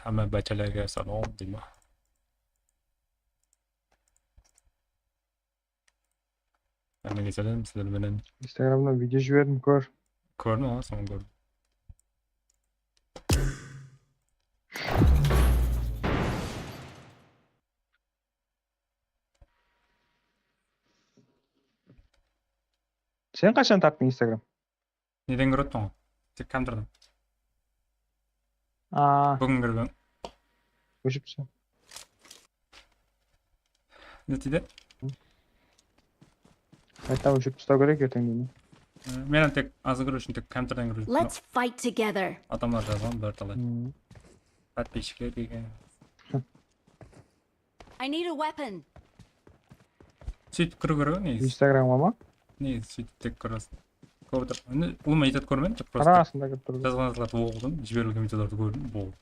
Hamma bachalarga salom deyman. Hammaga salom, sizlar bilan Instagram'dan video jibirdim ko'r. ko'rdim, ha, son ko'rdim. Sen qachon topding Instagram? Neden ko'ryapsan? Tek kamdirdim. Bugun kirdim. O'shibsan. Netida? Aytam o'shib tushsa kerak ertangdan. Men ham tek azgir uchun tek kamdirdan kirdim. Let's fight together. Adamlar yozgan bir talay. Подписчиклер degan. I need a weapon. Сөйтіп кіру керек, негізі. Instagram'a mı? Негізі сөйтіп тек кірасың. Көбітір. Ұлыма етеді көрмедім, просто Arasında kırıp durdu. жазған жазыларды оқыдым, жіберілген видеоларды көрдім, болды.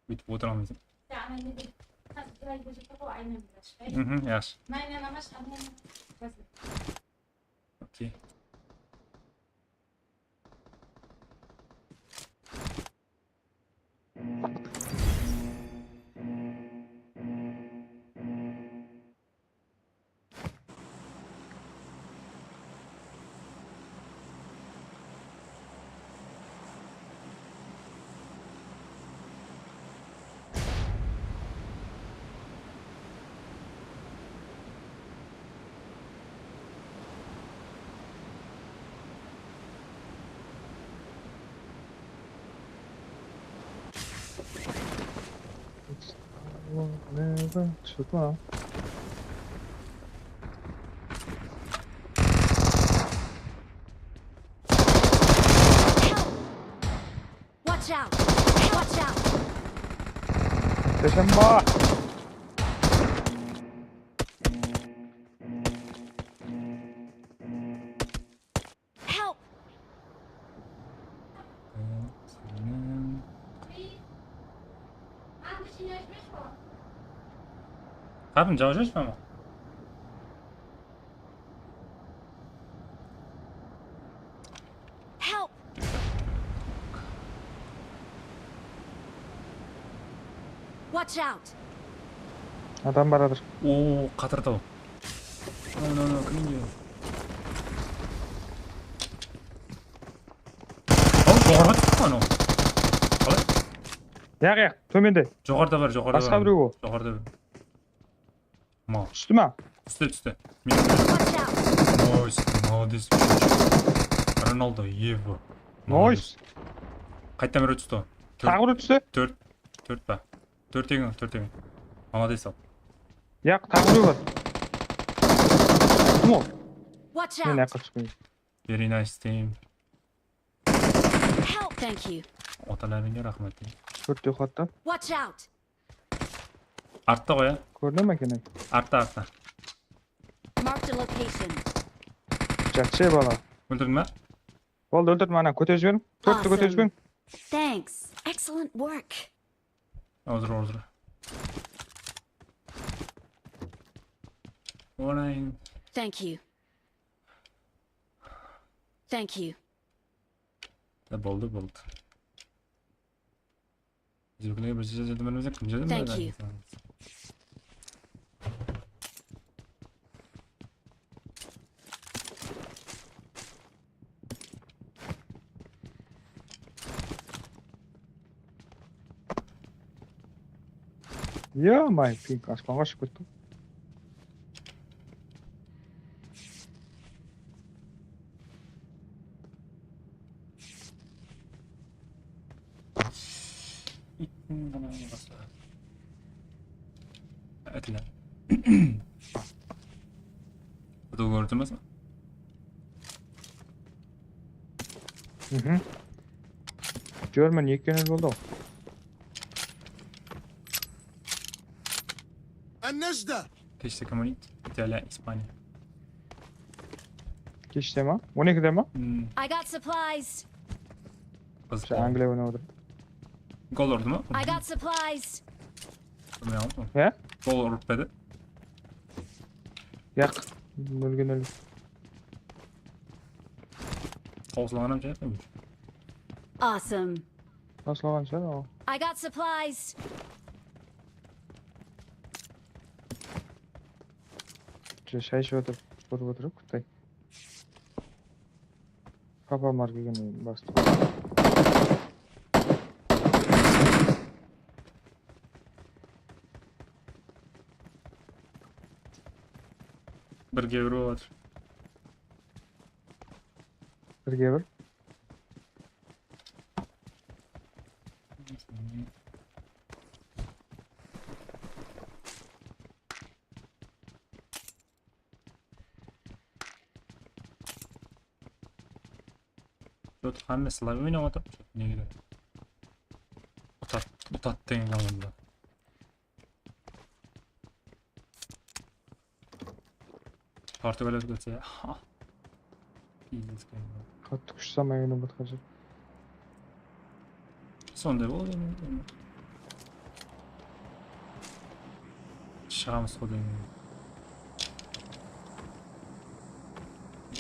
Бүйтіп отырамыз. Yaxshi. Okey. Never çıkma. Watch out. Watch out. Teşem bak. Help. Abim çalışmış mı ama? Help. Watch out. Adam baradır. Oo, қатырды ол. No, кім не? Ол жоғарыға түсті ма анау? Қалай? Yak. Tömende. Жоғарыда бар, жоғарыда Басқа біреу ол. Жоғарыда бар. Ма, Üstü mü? түсті. Watch out. Найс, молодец. Роналдо, Ева. Nice. Қайттан біреу түсті. Tağır üstü. Төрт па? Төртең. Молодец ал. Yak tağır var. Kim o? Watch Ne out. yakın çıkıyor. Very nice team. Help. Thank you. Оталарыңа рахмет. Dört yok hatta. Watch out. Артта ғой, а? Gördün mü gene? Артта. Marked a location. Çakçı bala. Өлтірдің ма? Oldu öldürme ana. Kötü özgürüm. Dörtlü kötü Awesome. özgürüm. Thanks. Excellent work. Order. Orayın. Thank you. Thank you. Болды. Жүргілер бір жерде білмесе кім жерде Thank you. Ya may pink aspanga çıktı. Әтілі. Бұл көрді ме? Görmen ilk yönel oldu. النجدة Keşke komünit. İtalya, İspanya. Geç deme. 12 deme. I got supplies. Kız Sen Anglya ne olur? Gol oldu mu? I got supplies. Ne oldu? He? Gol olup dedi. Yak. Ölgen. Hovuzlanam şey yapmayayım. Awesome. Tashlagan sen o. I got supplies. Şayşıp oturup kutay. Papamlar kelgen bastı. Birge urib atır. Birge bir. Şöyle hammasilar oynab atır. Nega? Utat degan komanda. Portugaliyada o'tsa. Pizza. Katı kuşsamayını batkacı. Sonday bo'ldi. Chiqamiz xudoga.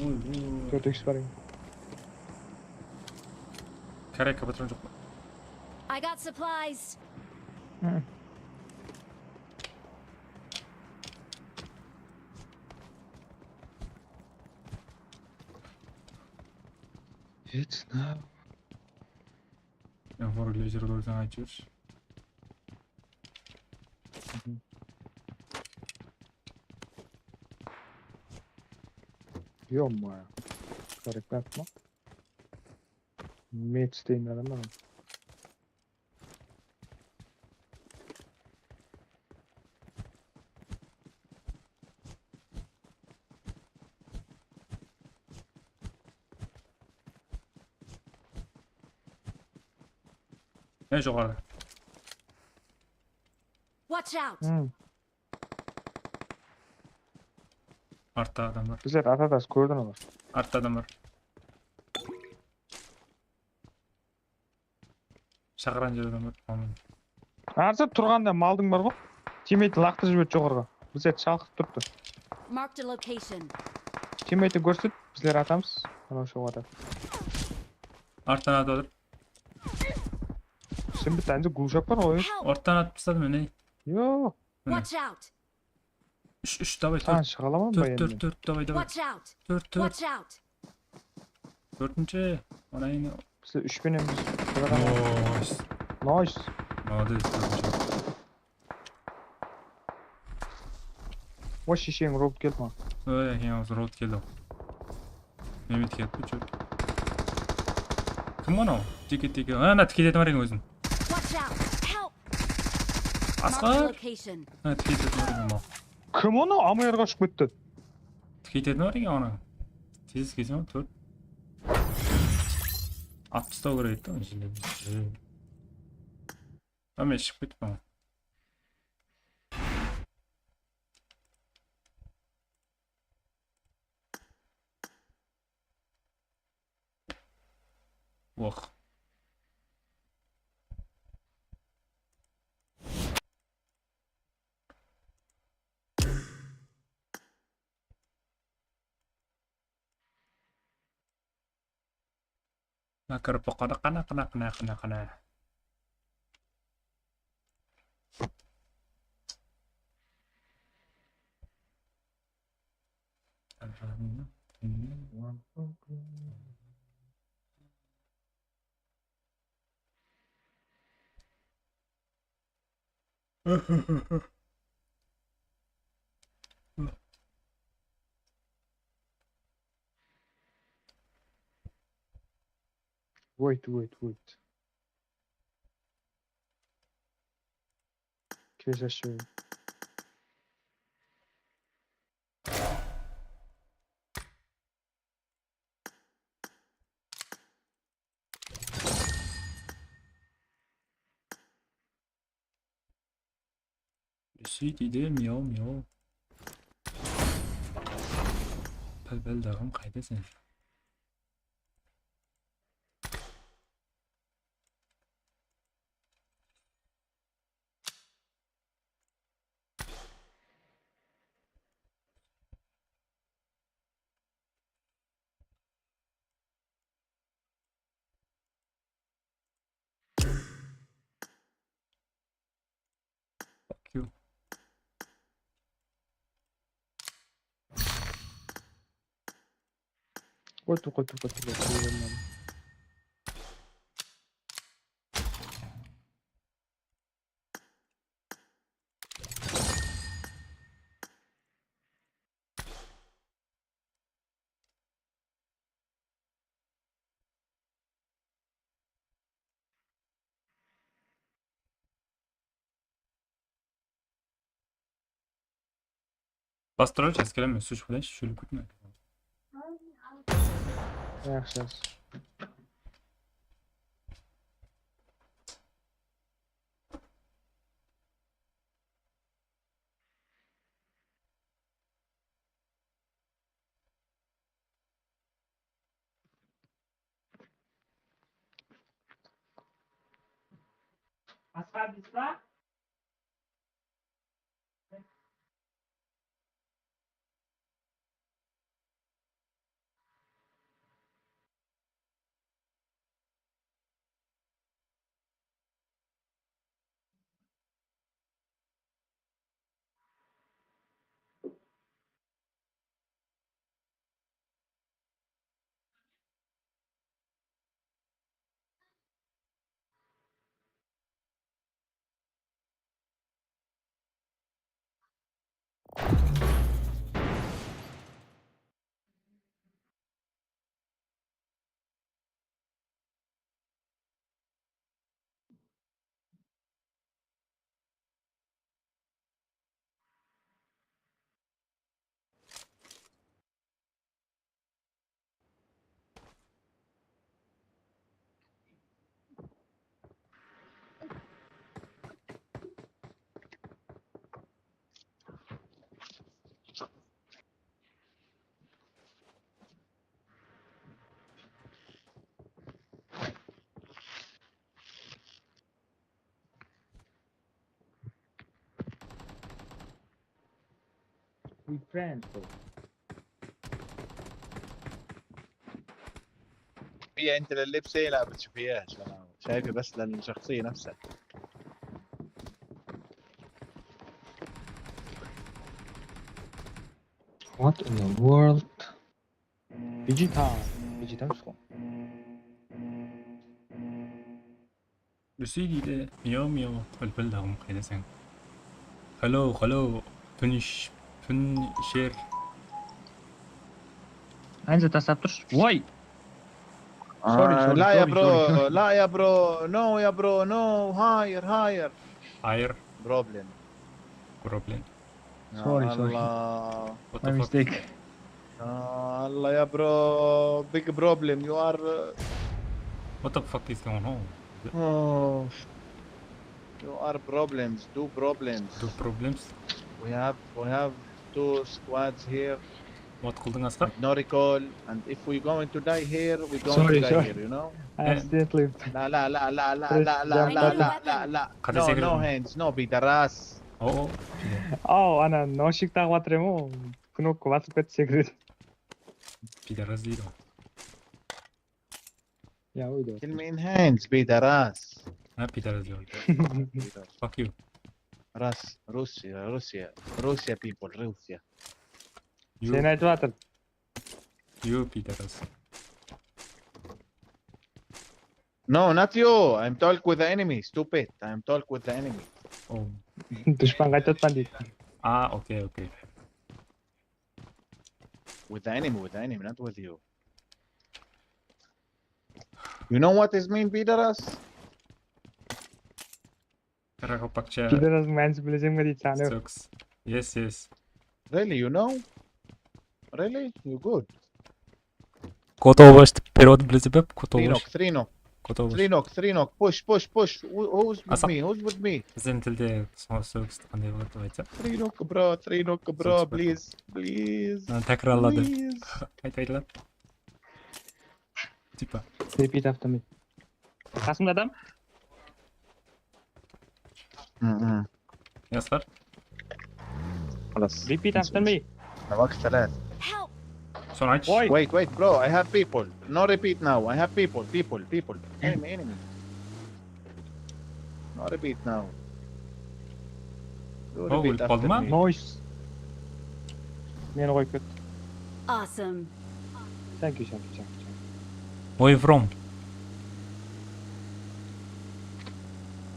Voy voy. 4x var. Karaka patron yo'q. I got supplies. Hı. It's now. Men vorlar yerlardan aytır. Yok mu ya? Karakter atma. Match değil adamlar. Ne yuqorida. Watch out. Hı. Artda adamlar. Bizler atadas koydun olar. Artda adamlar. Шақырған жерден бар. Aman. Arsa turganda maldың бар ғой. Teammate лақтырып жіберді жоғарыға. Bizler çalқып тұрды. Marked a location. Teammate'i көрсет, bizler atamız. Ana şu atады. Artdan atып atыр. Sen bir tane de gulşap var ғой. Help. Ortadan atып tastadым мен. Yo. Watch out. 3 давай Sen 4. şakalamam mı 4 давай давай. Watch out. 4 Watch out. 4-nче. Ona yine. Bizler 3 benim biz. Nice. Nice. Молодец. O şişeğin rob geldi bana. Ой, я уже рот келді. Мемет кетті, чөп. Кім анау? Теке. Ана тікететін бар екен өзін. Watch out. Help. Marked a Асқар. location. Ана тікететін бар екен мал. Kim onu? Amayarga aşıp gitti. Тікететін бар екен ана. Тез келсем 4. Атып тастау керек та жерде. Мен шығып кетіп қалған. Ох. Nakar pokoknya kena. Wait. Kes aşağı. Сөйтеді мяу. Пәл-пәлдағым қайда сен? قلت Bastırır eskeleme suç falan şöyle gitme. Yaxshi. We friends. هي انت لللبسه لا بتشوفيهاش، انا شايفه بس للشخصيه نفسها. What in the world? 비지다 수고. 루시기데 미어미어 펄펄다고 그래생. hallo 분 share. Anza tasab tursh. Voy. Sorry. لا يا برو، لا يا برو، نو يا برو، نو، هاير higher بروبلم. problem. Sorry. الله What My the fuck? mistake. الله يا برو، big problem you are. What the fuck is going on? You are problems, two problems. Do problems? We have two squads here, What kıldın aslan? no recall, and if we going to die here, we going Sorry, to die sorry. here, you know. I accidentally. لا لا لا لا لا Press لا لا jump لا button. لا لا لا. 가드 No, 세계를 no 좀- hands, no 비다라스. 어, 아나 너식 따고 왔더래모. 그놓고 왔을 뺐지 그래. 비다라스이로. 야 어디야? كلمة in hands 비다라스. 아, 비다라스이로. Fuck you. راس روسيا people روسيا. 제나 좋았다. You 비다라스. No, not you. I'm talk with the enemy. Stupid. I'm talk with the enemy. 어. 두시방 같았단 디. 아, 오케이. With the enemy, not with you. You know what is mean 비다라스? 카라가 빡차. 기다려서 만지 빌리지 거 있잖아요. sucks. Yes. Really, you know? Really? You good. Gotowość, перевод близбеп, gotowość. Three knock. Gotowość. Three knock. Push. Who's with Asa- me? Who's with me? Біздің тілде sucks қандай болады деп айтса? Three knock, bro. Sucks, Please. Тәкрарлады. Please. Айтылады. Типа. Repeat after me. қасымда адам? Ястар. خلاص. Repeat after me. معك ثلاث. Help! Sonra aç. Why? Wait, bro. I have people. No repeat now. I have people. Enemy. No repeat now. Do Oh, repeat will after Palma? me. Nice. Meni qo'yib ket. Awesome. ثانك يو. Where you from?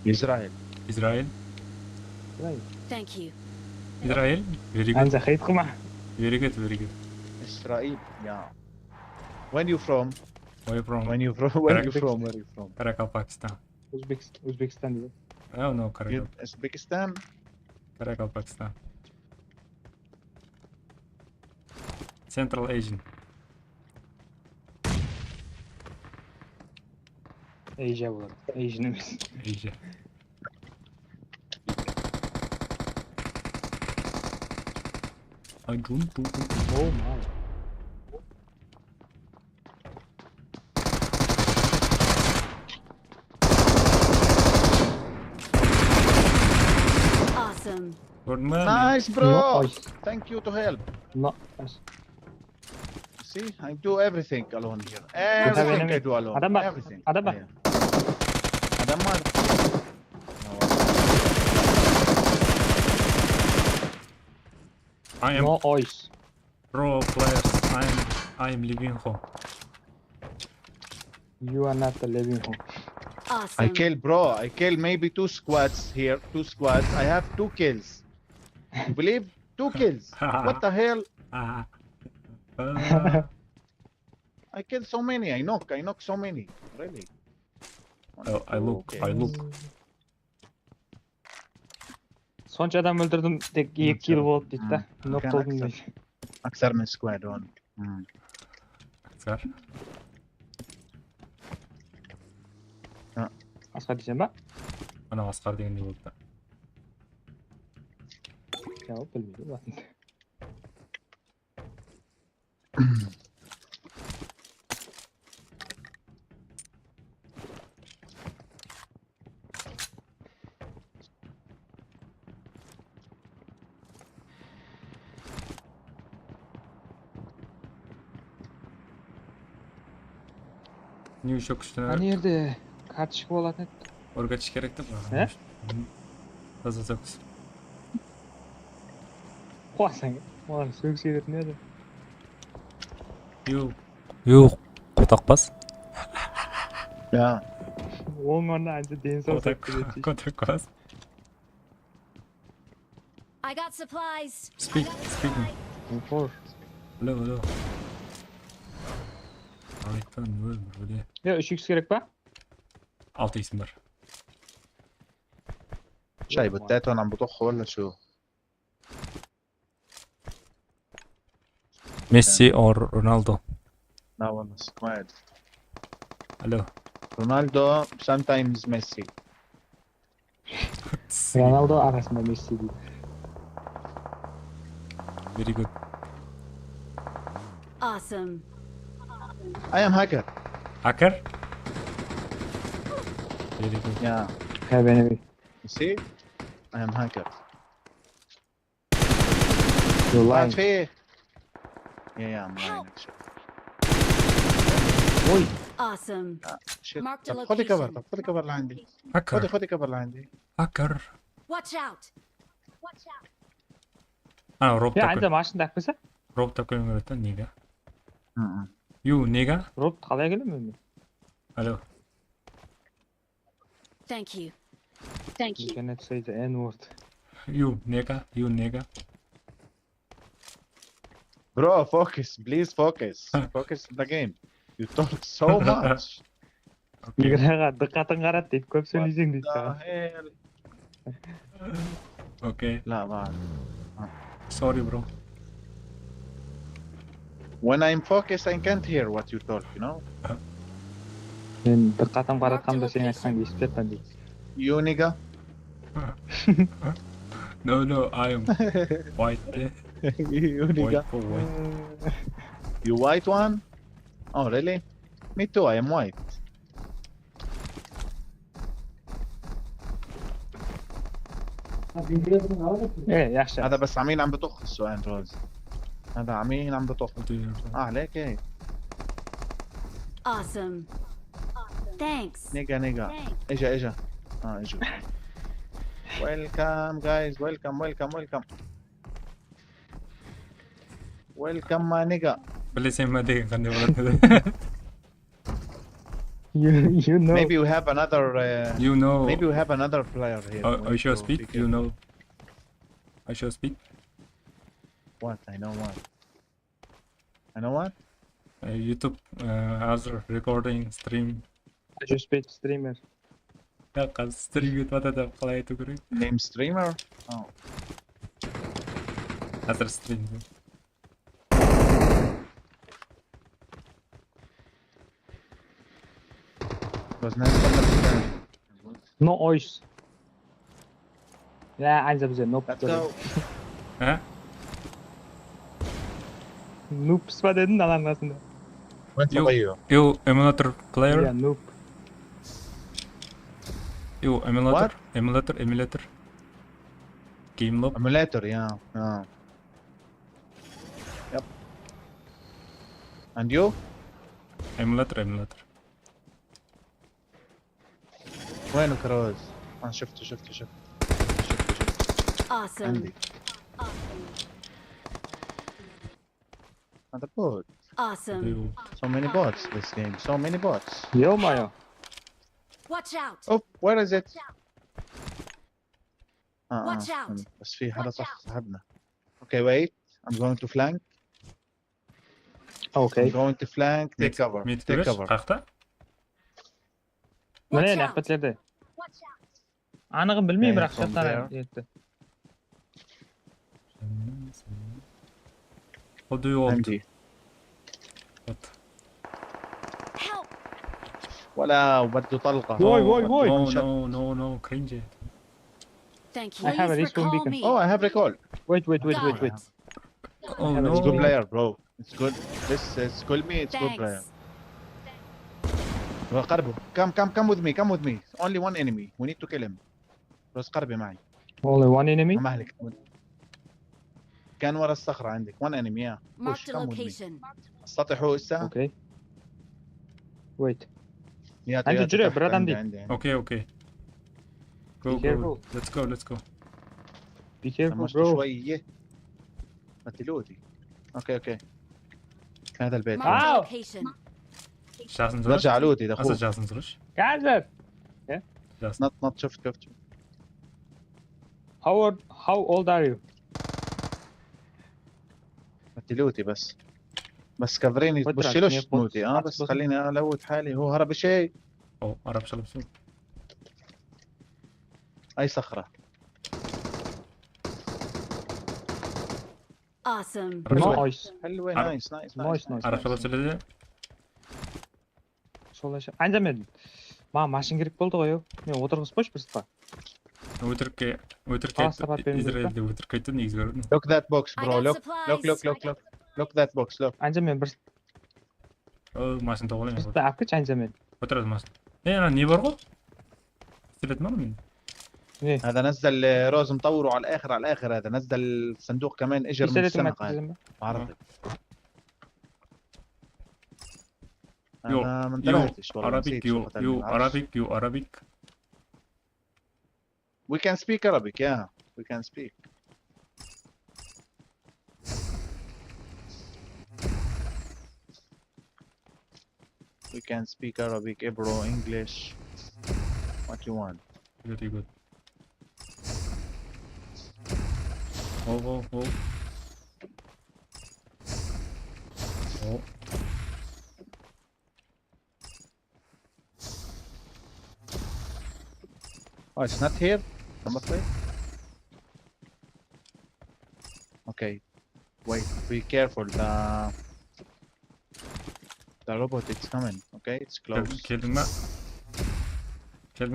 Israel. Israel? Thank you. Israel? Very good. انزا خيطكم Very good, very good. Israel. Yeah. When you from? Where you from? When you from? Where you Uzbekistan. from? Where you from? Karakol, Pakistan. Uzbekistan dedi. Oh no, Karakol. You Uzbekistan? Karakol, Pakistan. Central Asian. Asia bo'ladi. Asian emas. Asia. Oh my. Awesome. Good man. Nice, No, bro. oy. Thank you to help. No. See, I do everything alone here. Everything enemy. I do alone. Adam bak, Everything. adam bak. Yeah. Adam var. I am No oys. pro players. I am leaving home. You are not the living home. Awesome. I kill, bro. I kill maybe 2 squads here. 2 squads. I have 2 kills. You believe? 2 kills. What the hell? Ah. I kill so many. I knock so many. Really. Oh, I look. Soncha adam öldürdüm tek 2 kill oldu deydi da. Nok كان oldum أكثر. deydi. أكثر من سكواد هون. Aktar. Asgar diyeceğim bak. Ana Asgar degende boldu. Cevap bilmiyorum. Bak. New Shock üstüne Hani yerde kart çıkıp oladı. orgaç gerekti mi? He? Taza sakız. Qo'yasan. Ulan sökseydir nerede? Yo'q. Qo'taq bas. Yeah. Olmanda anca deniz olsa kıleci. Qo'taq bas. I got supplies. Speaking. Vur. Hello. Aytan böyle. Ya 3x gerek bak. 6 isim var. شاي بالتات وانا عم بطخ ولا شو؟ Messi or Ronaldo. لا والله سكواد. Hello. رونالدو sometimes Messi. Ronaldo arasında Messi değil. Very good. Awesome. I am hacker. Hacker? Very good. Yeah. He beni bir. You see? I am hacker. You're قاعد lying. فيه. Yeah, I'm lying actually. Oy. Awesome. Shit. Marked a طب خذي كفر، location. طب خذي كفر لعندي. Hacker. خذي كفر لعندي. Hacker. Watch out. Ah, Rob Ya takıyor. anca maaşını takmasa. Rob takıyor öğreten nigga. You nigga. Rob kalaya gelmiyor mu? Hello. Thank you. You cannot say the N word. You nigga. Bro, focus, please focus. Focus in the game. You talk so much. Yigiraga dikkatini qarat deyip köp söyleyeceksin deyip The sana. hell? Okay. لا بعد. Sorry bro. When I'm focused, I can't hear what you talk, you know? Men dikkatimi qaratqamda sen aytgan eshitib жатпан deydi. You nigga? No, I am white. You nigga? White for white. You white one? Oh, really? Me too, I am white. Yaxshi. هذا بس عمين عم بطخ السؤال روز. هذا عمين عم بطخ. What do you عليك هيك. Awesome. Thanks. نيجا. اجا. اجوا. Welcome guys, welcome. Welcome my nigga. بلي سيما دي خلني بغلط. You know. Maybe we have another. You know. Maybe we have another player here. We I need shall to speak. be You careful. know. I shall speak. What? I know what. I know what. YouTube other recording stream. I just speak streamer. قال ستريم تبدا قلاي تقري. Name streamer. Oh. هذا ستريم. بس نتكلم. No voice. لا عايز ابزر نوب. Let's go. ها؟ Noob 스파데는 안 나왔는데. وين يو صبيو؟ يو emulator Yeah, player. noob. يو emulator. Emulator. Game loop. Emulator. Yeah. Yeah. Yep. And you? Emulator. وينه كروز؟ شفته. Awesome. عندي. هذا بوت. Awesome. يو. So many bots this game. So many bots. يومايا. Watch out. Oh, where is it? Watch out. بس في حدا صاحبنا. Okay, wait. I'm going to flank. I'm Okay. going to flank. Take cover. ميت Take كرش cover. قاقتا. منين Watch out. حبت لدي. انا غن بالمية Okay, براح from شطر. What do you want? عندي. What? Help. ولا وبده طلقة. وي. No, cringe. Thank you. I have a Please respawn recall beacon. me. Oh, I have recall. Wait. Got it. Oh Have a It's good No. player, bro. It's good. This is call me. It's good player. Thanks. قربوا. Come with me. Come with me. Only one enemy. We need to kill him. بس قربي معي. Only one enemy. ما مهلك. كان ورا الصخرة عندك. One enemy. Yeah. Marked Push. a Come with me. location. السطح هو هسه. Okay. Wait. يا عندي تويوتا جري، تحت. براد عندي. عندي. Okay. Go. Be careful. Let's go. Be careful, طمشت bro. شوية. قتلوتي. اوكي. هذا البيت. Marked Ow. a location. Jason برجع لوتي Nasıl دخول. Jason Zrush? Gazer. نط شفت. How old are you? قتلوتي بس كفريني ودرك، بوشيلوش نيف تموتي. بوت. بس خليني الوت حالي. هو هرب شيء. Oh, Arap Shalabsu. اي صخرة. Awesome. Nice. حلوة. عرب. نايس. Arap Shalabsu dedi. солайша анжа мен машин керек болды ғой ау мен отырғызбашы бір сыпа Өтірікке сабат беріңіз бе? Израильде өтірік айтты негізі көрдім. Look that box, I bro. got Look supplies. Look that box. Look. анжа мен бір Машин тауып алайын. сыпа алып кетші анжа мен Отырады машин. Ана не бар ғой? Стилет ма мен? не هذا نزل روز مطوره على الاخر. هذا نزل صندوق كمان اجر من пистолетіңді السمك. هذا айтқызайын ба عرضي. يو انا ما انتبهتش والله. نسيت شو قتلني. You Arabic. We can speak Arabic. Yeah, we can speak. We can speak Arabic, Hebrew, English. What you want? Very good. Oh. Oh, it's not here. Number 3. Okay. Wait. Be careful. The robot is coming. Okay, it's close. Keldin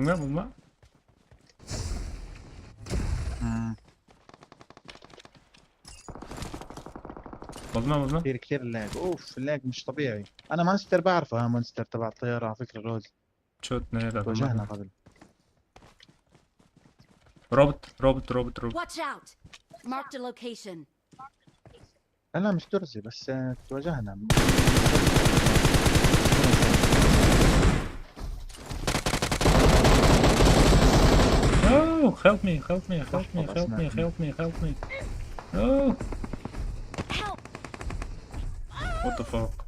mi bulma? بظلمة كثير اللاج. اوف اللاج مش طبيعي. انا مانستر بعرفه. مانستر تبع الطياره على فكره. روز شوت نيرا واجهنا قبل. روبوت Watch out. Marked a location. لا مش درزي بس تواجهنا. Oh, help me. No. Help. وات ذا فوك.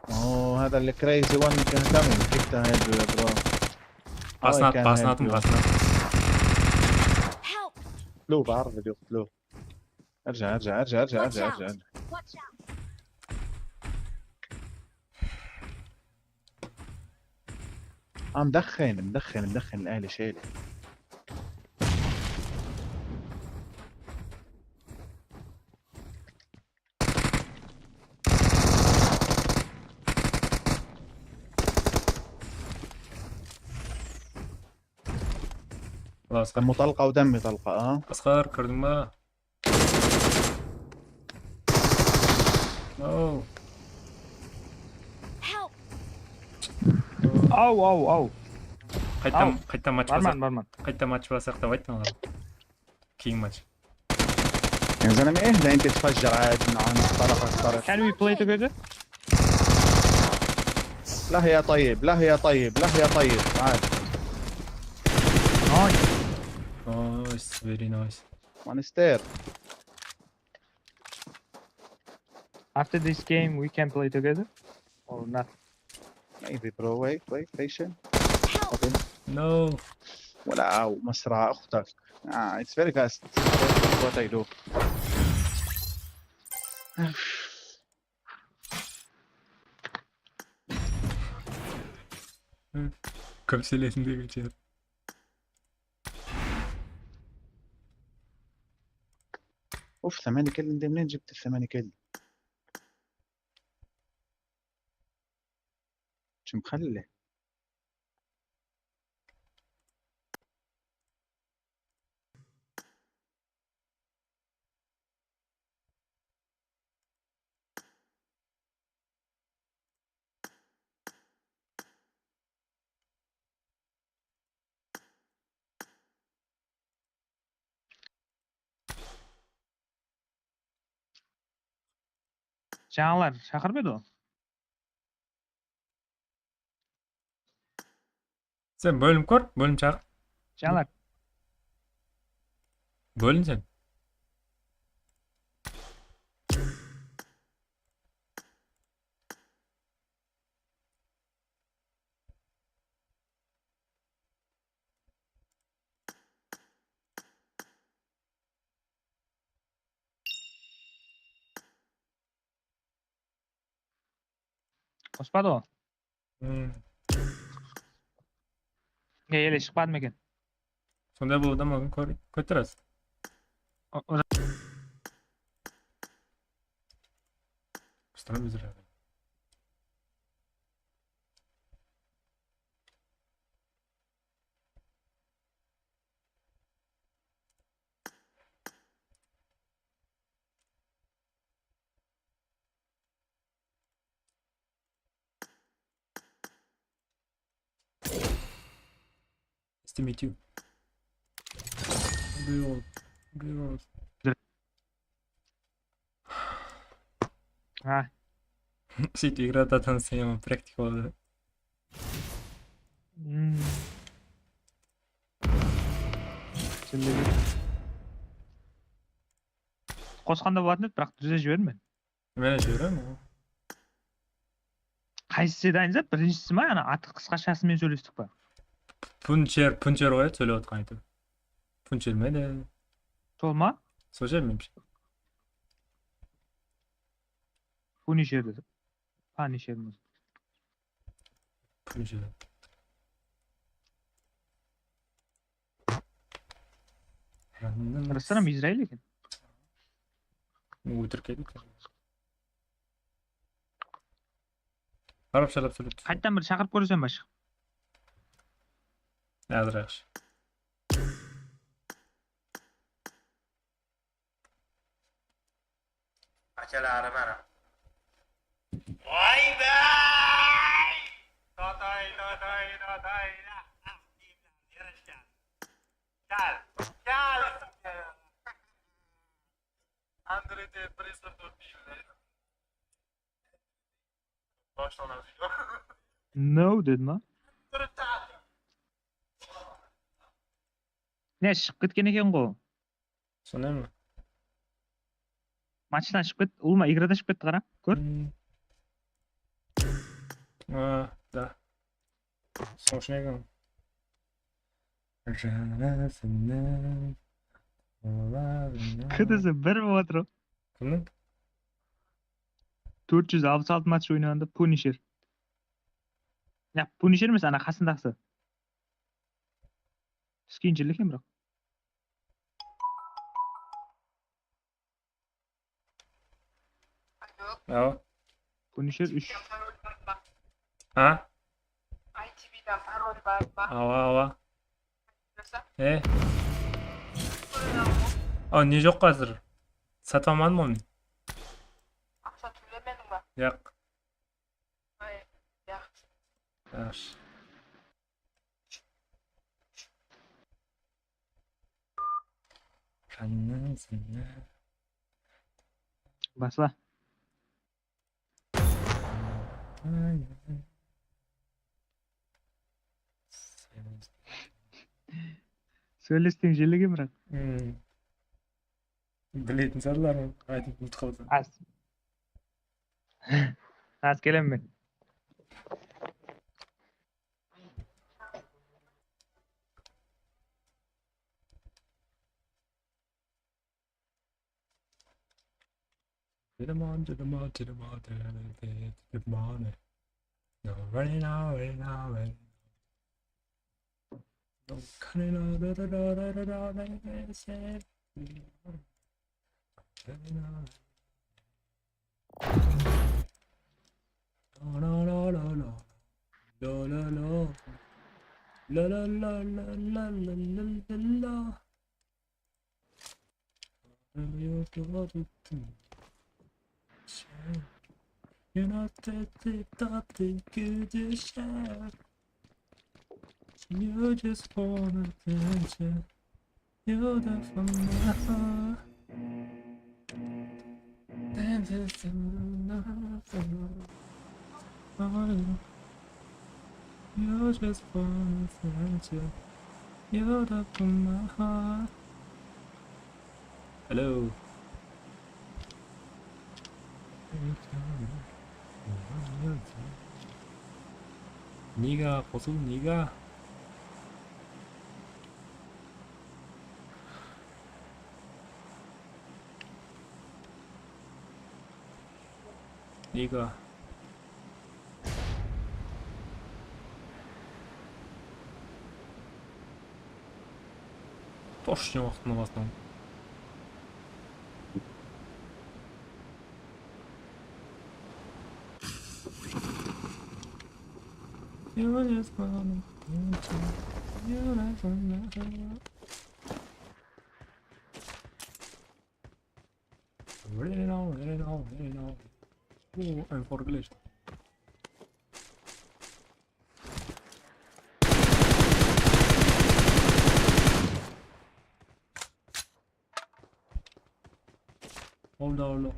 اوه هذا الكريزي وان كان كامل. كيف هيلب يو يا برو؟ باسناتهم باسنات. Help! قتلوه بعرف بدي يقتلوه. ارجع ارجع ارجع ارجع Watch ارجع out! ارجع ارجع. Watch out! مدخن الاهلي شيله. خلاص دمه طلقه ودمي طلقه. اسخر كردما. اوه Help! او قيتا ماتش برمان قيتا ماتش واسق تويتنا كينج ماتش. يا زلمه اهدى انت تفجر عاد عن طرف. can we play together لا يا طيب عاد. نايس فيري نايس. وان ستير. after this game we can play together or not maybe bro wait patient. Help! نو ولا مسرع اختك. it's very fast. what I do. كم سنة اسمي بالجهر. اوف 8 كيل. انت منين جبت ال8 كيل؟ شو مخلي؟ жаңалар шақырып еді ғой Sen bölüm kur, bölüm çağır. жаңалар Bölün sen. қоспады ғой еле шықпады ма екен Sonunda bu adamı götürürüz. Kıstırım üzere. Nice to meet you. Buyur. Buyur. ha Sì, игра дата снимаем практикал. қосқанда болатын еді бірақ түзе жібердім мен Ben жіберемін. қайсысы дайын зат біріншісі ма ана аты қысқашасымен сөйлестік па Puncher қояды сөйлеп отқан айтып. Puncher мені. сол ма Сол жер меніңше. пунишер деді панишер ма Puncher. ресторан израиль екен өтірік еді. Арабшалап сөйлеп. қайтадан бір шақырып көрсем ба шығып Әзір жақсы. Akalarım ana. Vay be! Daday. Yarış gel. Gel. Andrei Bristol değil. Baştan no деді ма не шығып кеткен екен ғой Сондай ма? Maçtan çıkıp git. Ulma igrada çıkıp git kara. Gör. Да. Смешно ekan. Kıdısı bir oturup. Kimning? 466 maç oynaganda Punisher. Ya Punisher emas, ana qasındaqsi. Skinchilik ham biroq. Ja. Punisher 3. Ha? ITV'den parol verme. Ава. Desem. Не жоқ қазір. Сата алмадым оны. Ақша төлемедің ба? Яқ. Hayır. Yaxşı. Yaxşı. Basla. Söylestin jilligi biroq. Білетін сарлар айтып ұмытып қалсам. Az kelem men. To the moon, to the moon, to the moon, to the moon. No, running away, away. No, cutting out, da da da da da da da da say. No, no, no, no, no. No, no, no. La la la la la la la la la. You're not the good share. You just want attention. You're the from my heart. You just want attention. You're the from my heart. Hello. 네가 고수 네가 네가 точно уақытын аласың. You just wanna you just wanna really know. Oh, I'm for glitch. Hold on.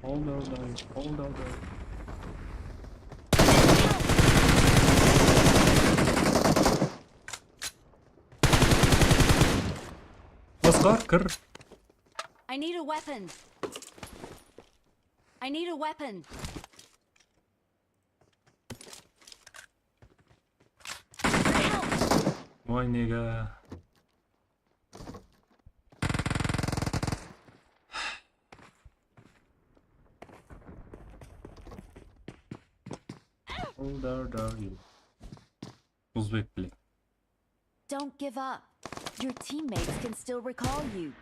Kır. I need a weapon. I need a weapon. Vay nigga. Hold on you. Uzbek bile. Don't give up. Your teammates can still recall you.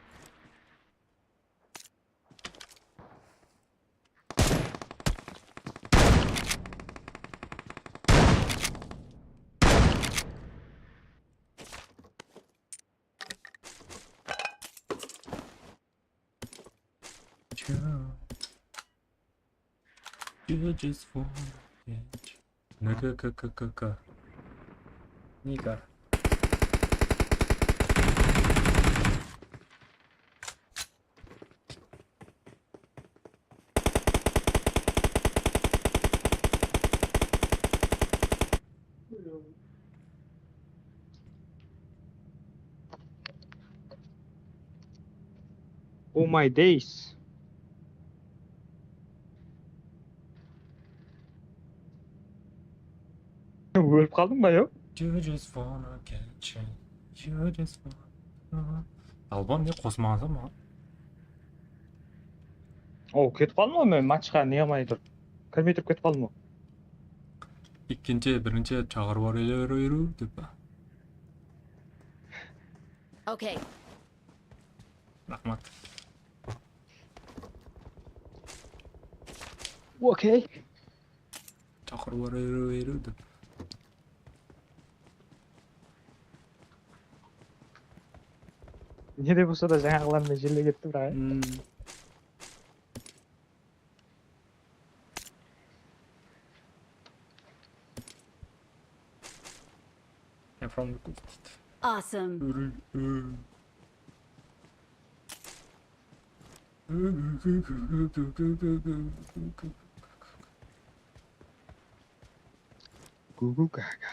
You just want it. Nigga. Oh my days. Өлүп калдың ба, yo? You just wanna catch it. You just wanna. Албан не қосмағансың маған? О, кетіп қалдым ғой мен матчқа не қылмай тұрып. Кірмей тұрып кетіп қалдым ғой. Екінші, бірінші чағырып арайлар деп па. Okay, Рахмат. Окей. Чақырып арайлар деп. Не де болса да жаңағылармен желе кетті бірақ. I'm from the coast. awesome. Гугу гага.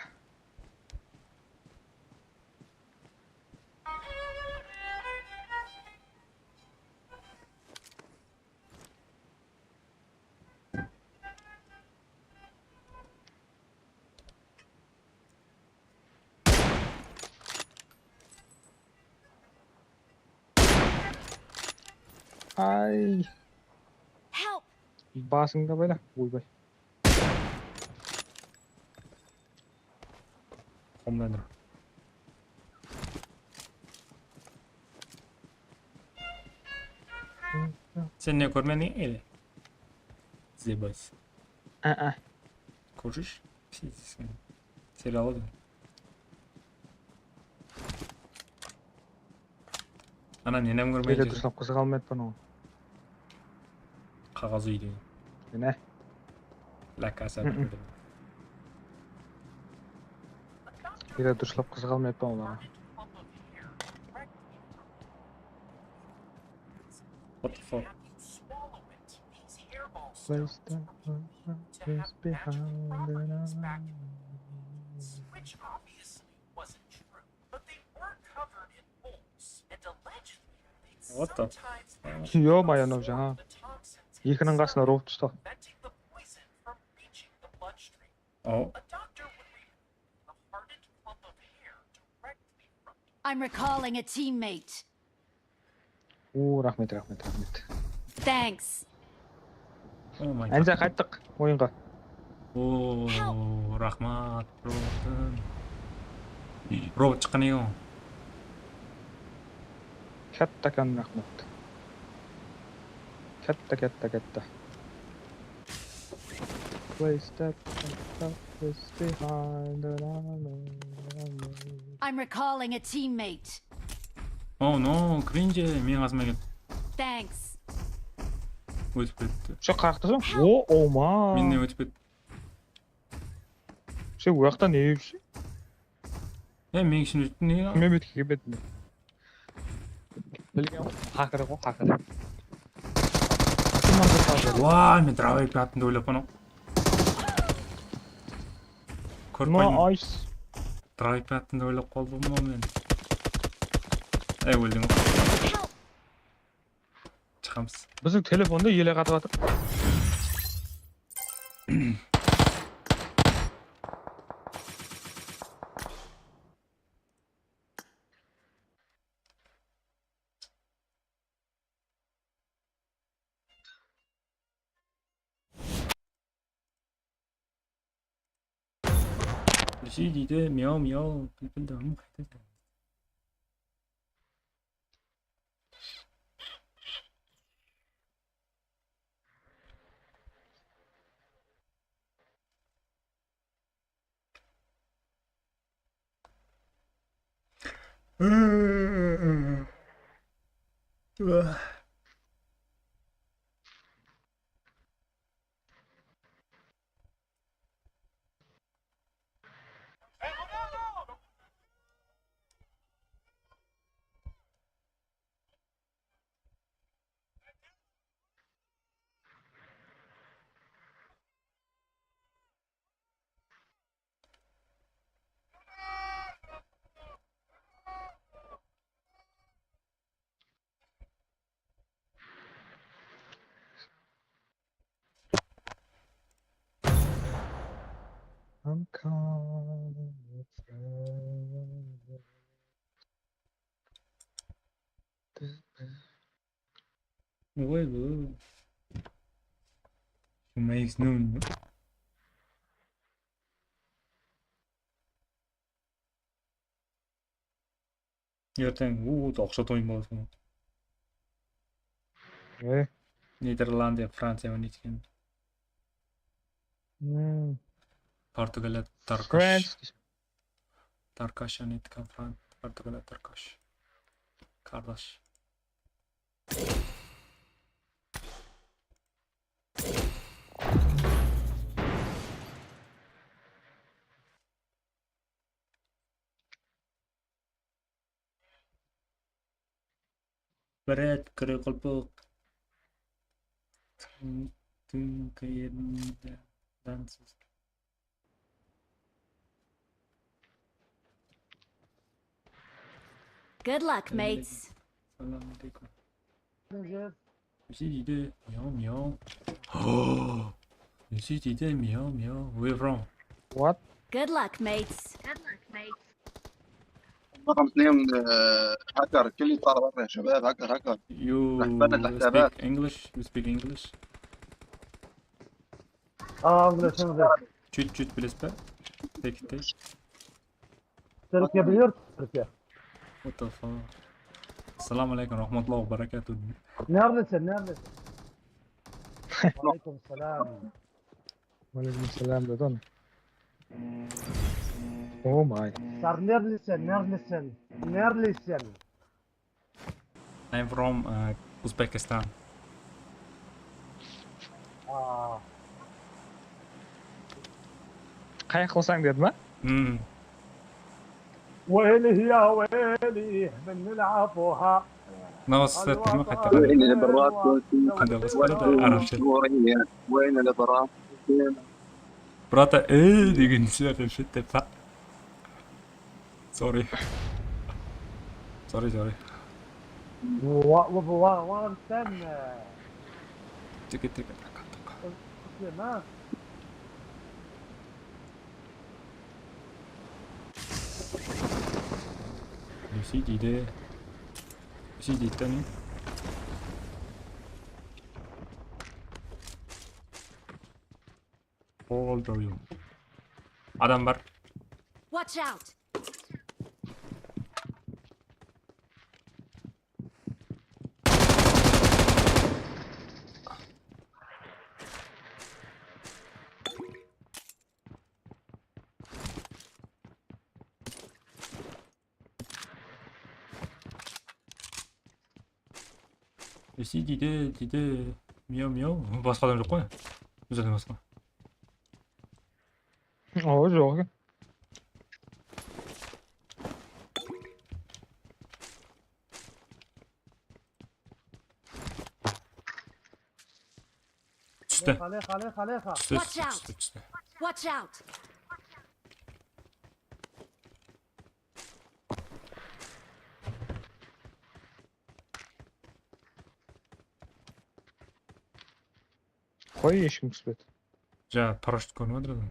Ай, Help! басыңда байла. Ойбай. Homelander. Sen ne görmedin eli? The Boys. Көршіш? Пиздец. Сериалы да. Ана ненем Еле көрмейді. тұрсам қызыға алмайтпын ғой. Қағаз үйде. Не? La Casa de Papel. Еле тұрсам қызыға алмайтпын оларға. What the fuck? Place that is behind Which obviously wasn't true, but they were covered in holes, and allegedly they'd What the? sometimes Ё-моё, мынау жаңа the toxins екінің қасына ровып тұста. preventing the poison from reaching the bloodstream. Oh, A doctor would remove the hardened clump of hair directly from it. I'm recalling a teammate. О, рахмет, рахмет, рахмет. Thanks. oh my god. Әнза қайттық ойынға. О, рахмат, роботым. Робот шыққан екен ғой. Кәттәкән рахмет. Кәтті. Place that is behind I'm recalling a teammate. О, no, кринже менің қасыма келді. Thanks. Өтіп кетті. Şu қақтырсың? О, ома. Менен өтіп кетті. Şu уақытта не үйіпші? Мен үшін өтті не? Мен бетке бетінде. Білген ғой, хакер ғой, хакер. Вай, мен дровайп аттында ойлап қана. Көрпайын. Айс. Дровайп аттында ойлап қалдым ғой мен. Өлдім ғой. Шығамыз. Біздің телефонда еле қатып атыр. Лүші дейді, мяу, білді ғым қайтады. Huevo. Who makes noon? ертең ақша тойын болсын. Нидерландия, Франция ойнайтын екен. Португалия Таркаш. Таркаш ойнайды екен, Португалия Таркаш. Кардаш. Бред, крыколпок. Тун каенда дансыз. Good luck, mates. Salam alaikum. Ici dit miaou miaou. Oh. Ici dit miaou miaou. Where from? What? Good luck, mates. رقم 2 هاكر كل اللي طار برا يا شباب هاكر You راح تبنى الحسابات. speak English? You speak English? Чуть-чуть білесіз. Take. Türkiye biliyor musun Türkiye? What the fuck? Assalamu alaikum rahmatullahi wa barakatuh. Neredesin? Aleyküm selam. Aleyküm selam dedi ona. Oh my. Sen neredesin? I'm from Uzbekistan. Aa, Qay qilsang dedi mi? ويلي يا ويلي من نلعبها. نوصلت ما حتى وين الابرات هذا بس بلد عرفت. وين الابرات Brata, die kunnen niet zeggen shit te pa. Sorry. وانتن Tik. ما Ici d'idée. Ici d'Italie. Old are you? Adam var. Watch out. Ici d'idée. Miaou. Басқа адам жоқ қой. Біз адам басқа. Oh жоқ. Түсті. خليخة Түсті. Watch out. Qo'y eshik musbat. Ja, парашют көрініп жатыр адам.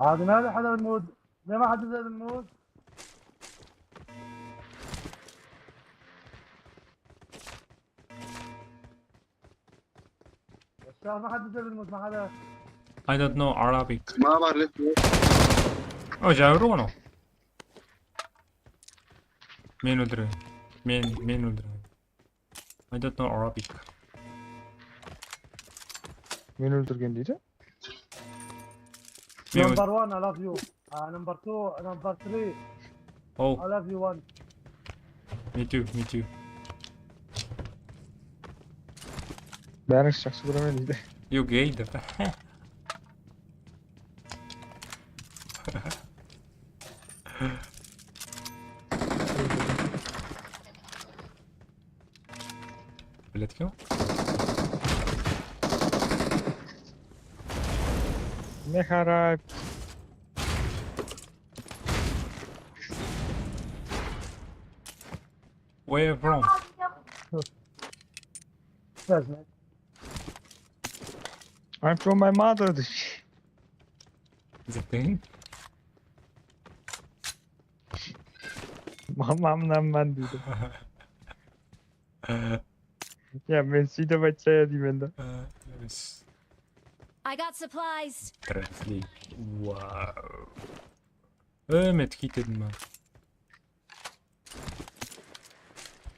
هذا ما حدا بالمود. ليه ما حدا زي بالمود؟ الشهر ما حدا زي بالمود ما حدا. I don't know Arabic. ما بعرف Oh, já é não? Men öldürüyor. Men öldürüyor. I don't know Arabic. Meni o'ldirgan deydi. Men Number 1 I love you. Number 2 number 3 Oh, I love you 1. me too. Bärish yaxshi ko'raman deydi. You gay deb. Блядь, кем? Ne harap. Where from? Yes, man. I'm from my mother. The thing? Mamamdan deydi. Ya men сөйтіп айтса ya деймін енді. Yes. I got supplies. Translate. Wow. Medkit dedim ben.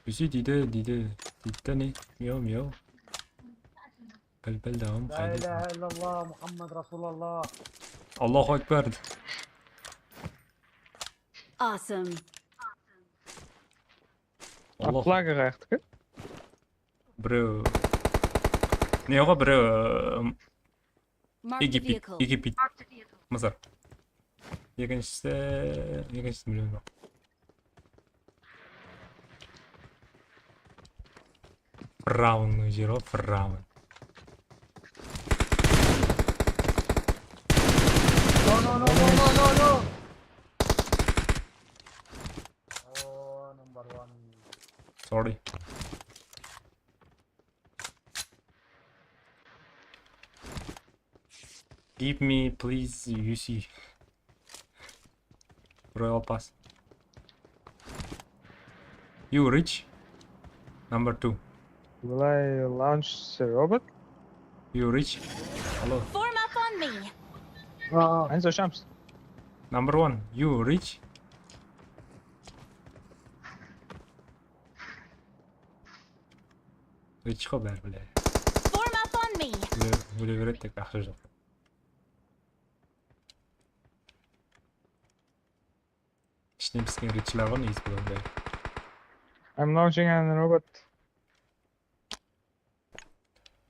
Yüzü dide ne? Miyav. Bel devam. لا اله الا الله محمد رسول الله. Allahu Ekber. Awesome. Allah. Atlaga қаяқтікі? Bro. Ne oğa bro? Mark the vehicle. Египет. Mısır. Екіншісі білмеймін. Фраун жері ғой, фраун. No. Oh, number one. Sorry. Give me please UC. Royal pass. You rich? Number 2. Will I launch the robot? You rich? Hello. Form up on me. Eins der Champs. Number 1. You rich? Rich қой бәрі біле. Form up on me. Біле береді тек ақша жоқ. İçine pіскен ричлер ғой негізі бұл ондай. I'm launching a robot.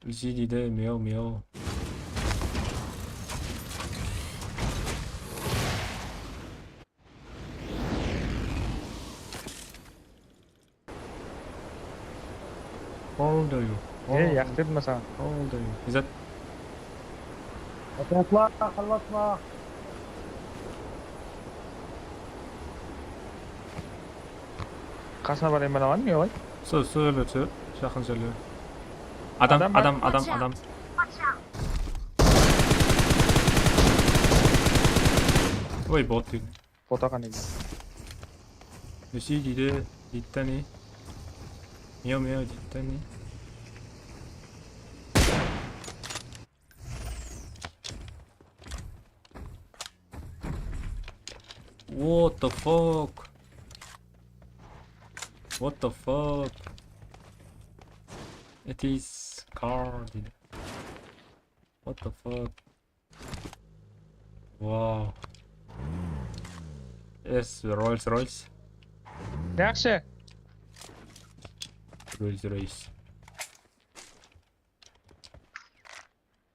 Үзи дейді мяу. How old are you? Яқ дедім ба саған. How old are you? Is that اطلع خلصنا. Қасына барайын ба алайын, не олай? söyle. Жақын söyle. Adam. Ой, bot değil. Ботақан еді. Үзи дейді диттани. Мяу диттани. What the fuck? It is car. What the fuck? Wow. Yes, Rolls Royce. Жақсы. Rolls Royce.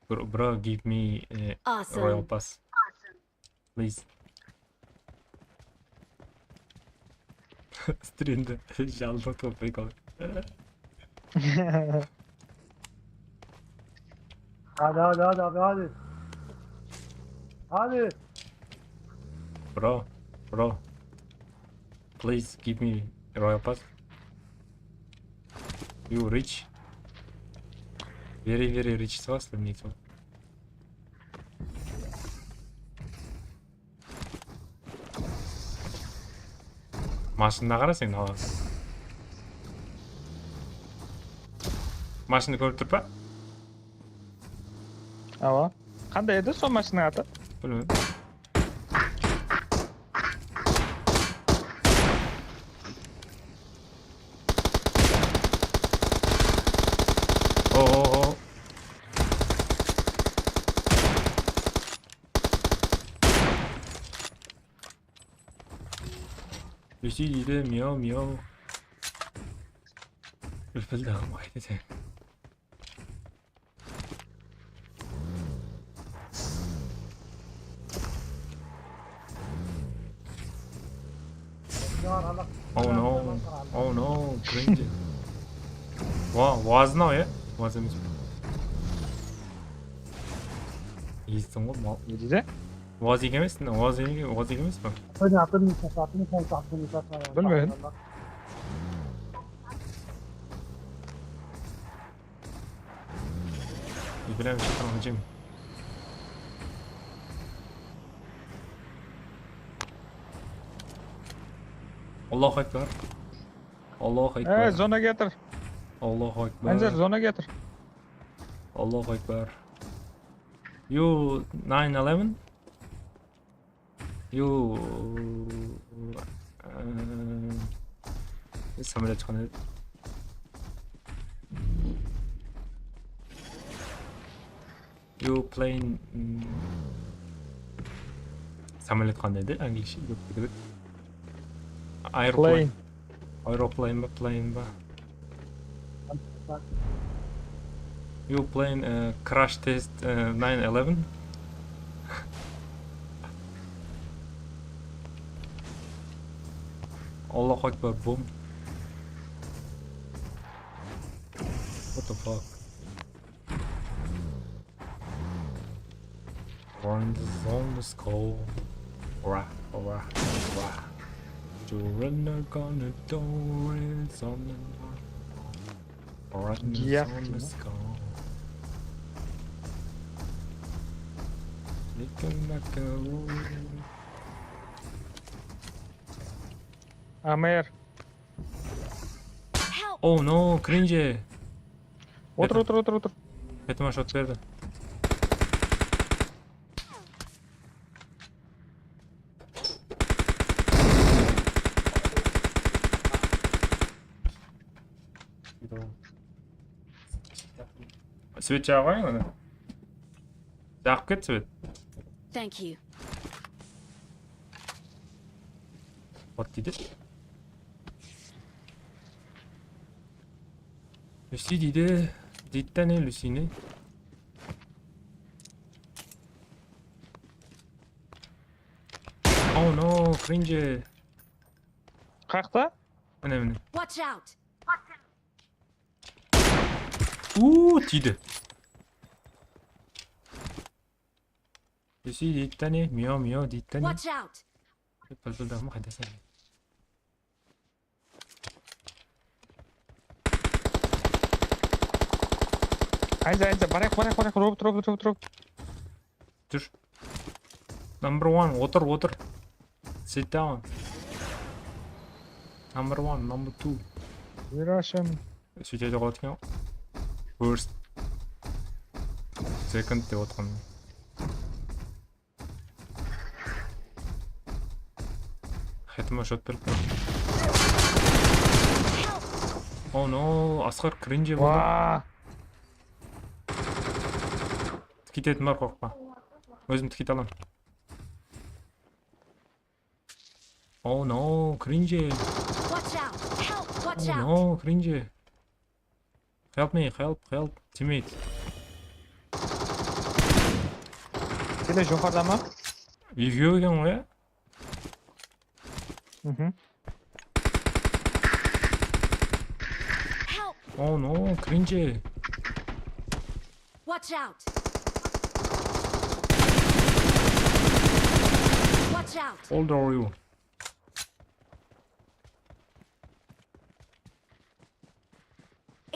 Bro, give me Awesome. Royal Pass. Please. Strinda. Жалко топай кол. هذه. Bro. Please give me Royal Pass. You rich? Very rich sauce for me too. Машина қара сен ала. Машина көріп тұр па? Ава. Қандай еді сол машинаның аты? Білмеймін. О. Үсі дейді мяу. Үлпілді алмайды сен. Oh no, cringe. Was now ya? Was емес. Естің ғой мал. Не дейді? Was емес па? أعطني Bilmiyorum. İbrahim şeytan hocam. Allahu Ekber. Allahu Ekber. Zona getir. Allahu Ekber. Anjar zona getir. Allahu Ekber. You 9/11? You самолет çıkan. You plane самолет қандай еді английше Plane. Aeroplane ба plane ба You plane crash test 9/11 Allahu Akbar boom What the fuck Run the skull Rah rah rah Joanna gonna do it on the Run Yeah. on the skull Licking like a roll Amer. Help! Oh no, cringe. Otur. Etime shot verdi. Свет жағып алайын оны. Жағып кет свет. Thank you. Вот дейді. Люси дейді. Дейді та не Люсині? Oh no, cringe. Қақта? Міне. Watch out! Тиді. Люси дейді та не? Мио дейді та не? Watch out! Пылпылдағым қайдасың? Айза, барайық, робот. Жүр. Number one, отыр. Sit down. Number one, number two. Ирашым. Сөйтеді қалады екен. First. Second деп отқан. Хетіме шот беріп. Oh no, Асқар кринже болды. Ва. Тікететін бар қорқпа. Өзім тікет алам. Oh no, кринже. Watch out! Help! Watch Oh out! no, кринже. Help me, help, teammate. Келе жоғарда ма? Екеу екен ғой, иә? Help! Oh no, кринже. Watch out! Watch out! How old are you?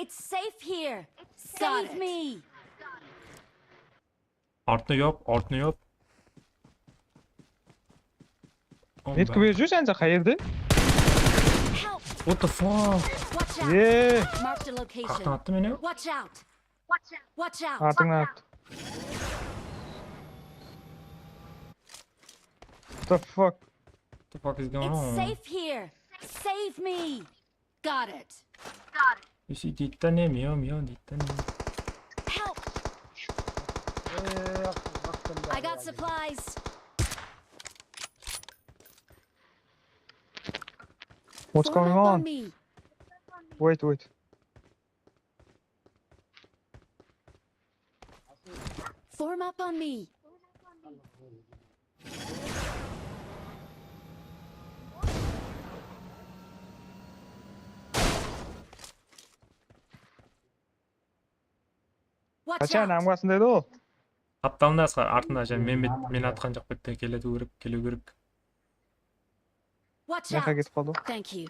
It's safe here. Save me. Артына yo'q. Меткі беріп жүрсің әнза қайырды? Help! What the fuck? Watch out! Marked a location. Қақтан атты мені? Watch out! Watch out! Артыңнан атты. What the fuck? What the fuck is going It's on? safe here. Save me. Got it. Люси дейді та не, мио дейді та не. Help! I got supplies. What's Form going up on? me. Wait. Form up on me. Watch Қачан out! амғасын деді ол? Қапталында Асқар, артында және мен атқан жоқ бетте келу керек. Watch Меха out! кетіп қалды. Thank you.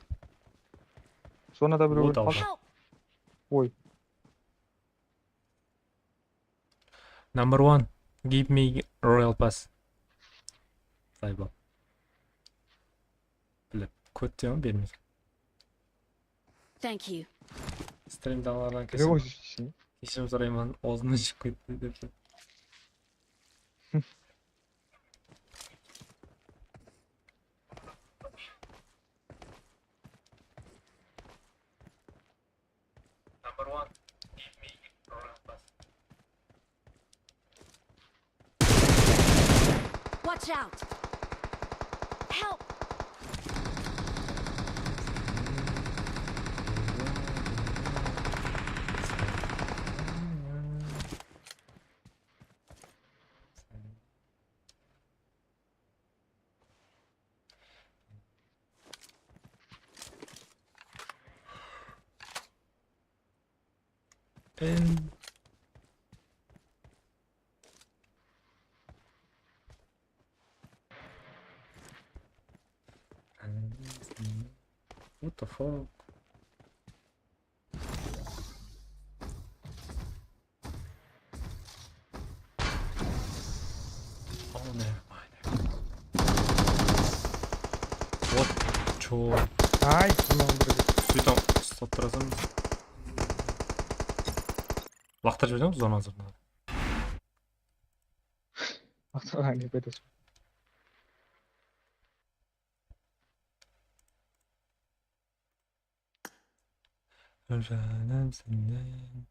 Зона да біреу Вот өліп қалды. Help! Ой. Number one, give me royal pass. Сайбап. Біліп, kod diyor mu benim? Thank you. Stream dağlardan 그래 kesin. 보시지. Kişim Süleyman ağzından çıkıyor dedi. Number one, give me Olympus. Watch out! Help! En What the fuck? Oh never mind. What? 아이 도망들어. Sudan stattırazım. Laqtırıcı biliyor musun? Zona hazırladı. 막상 안 입에도. Öğrenem senden.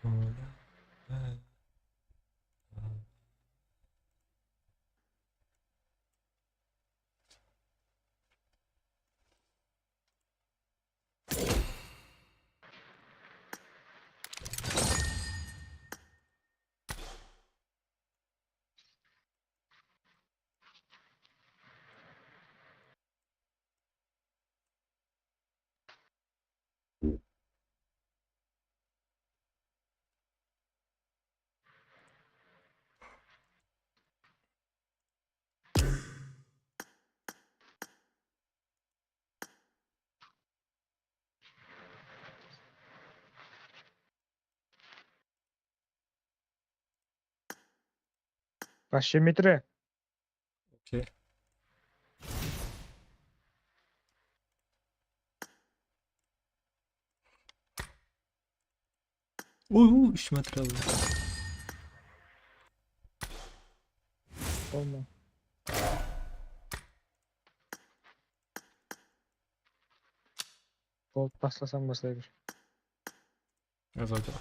Kolay. Kaç metre? Okey. Oo 3 metre alıyor. Olma. Gold paslasam basaydır. Ne zaten.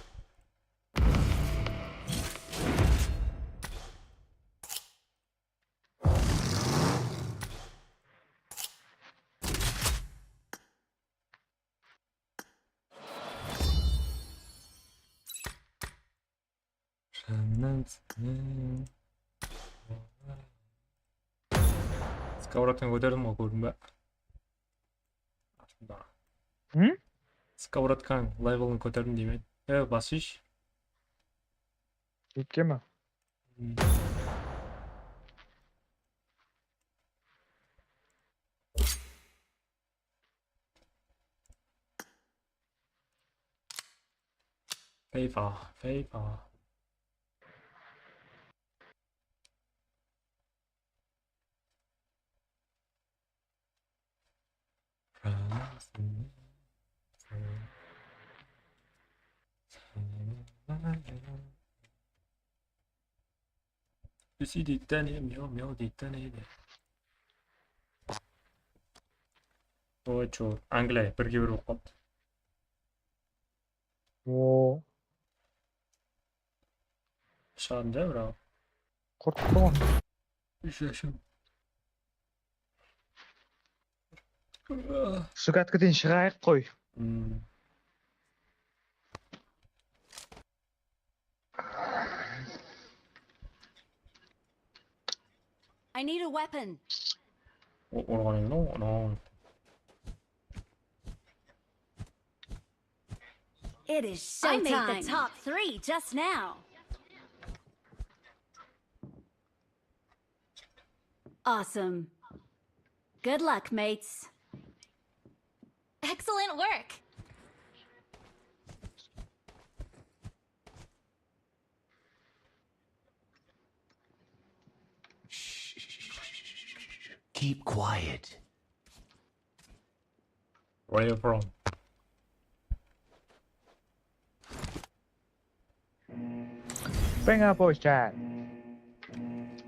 Skavratını koyarım mı koydum ben? Hı? Skavratkan level'ını koyarım diyeyim. Evet basış. İlk mi? FIFA. Lucy dittaneye miau dittaneye. Ocho, Anglay, birga bir o'qib. Oo. Shanda bro. Korktum. 3 yaşım. Sugatkadan шығайық қой. I need a weapon. No. It is showtime. I made the top 3 just now. Awesome. Good luck, mates. Excellent work. Keep quiet. Where are you from? Bring up boys chat.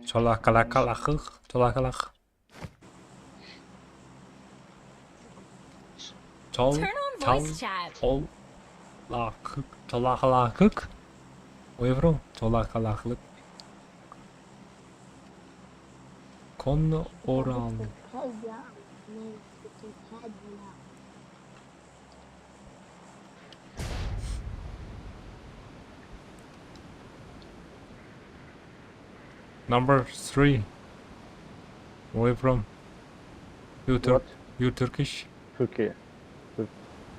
Çolakalakalakhık. Çolakalak. Çol. Turn on Çol. voice chat. Ol. Lakık. Çolakalakık. Where you from? Çolakalaklık. Konu oral. Number 3. Where you from? You Turk. What? You Turkish? Turkey.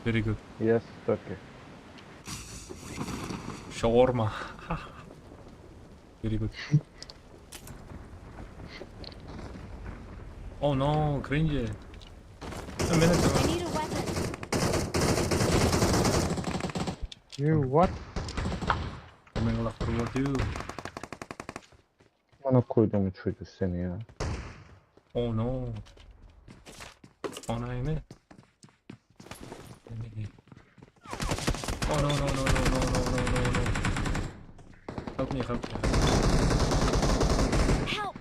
Very good. Yes, Turkey. Shawarma. Very good. Oh no, cringe. A minute. I need a weapon. You what? Coming left toward you. Bana koyduğumu çocuk seni ya. Oh no. Oh no, man. Oh no, no, no, no, no, no, no, no, no. Help me, help me. Help!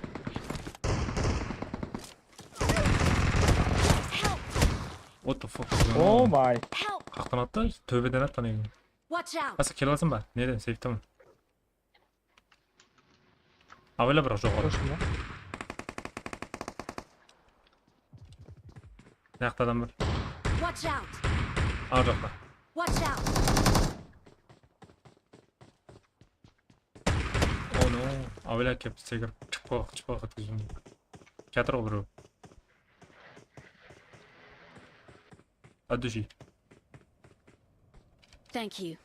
Help! What the fuck is going Oh on? my. Help! Kalktan attı, tövbeden at bana. Watch out! Nasıl kill alsın ben? Neden? Safe'te mi? Ha böyle bırak çok olur. Koşun ya. Ne yaptı adam var? Watch out! Alacaklar. Watch out! Oh no. Ha böyle kep çeker. Çıpak at gözüm. Çatır olur o. Hadi düşü. Thank you.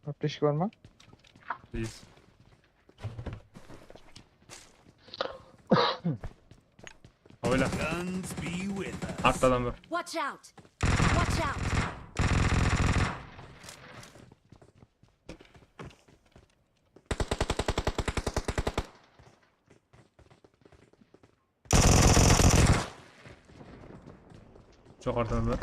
Apteşik var mı? Please. Ha böyle. Guns be with us. Artta adam var. Watch out! Watch out! Çok artta var.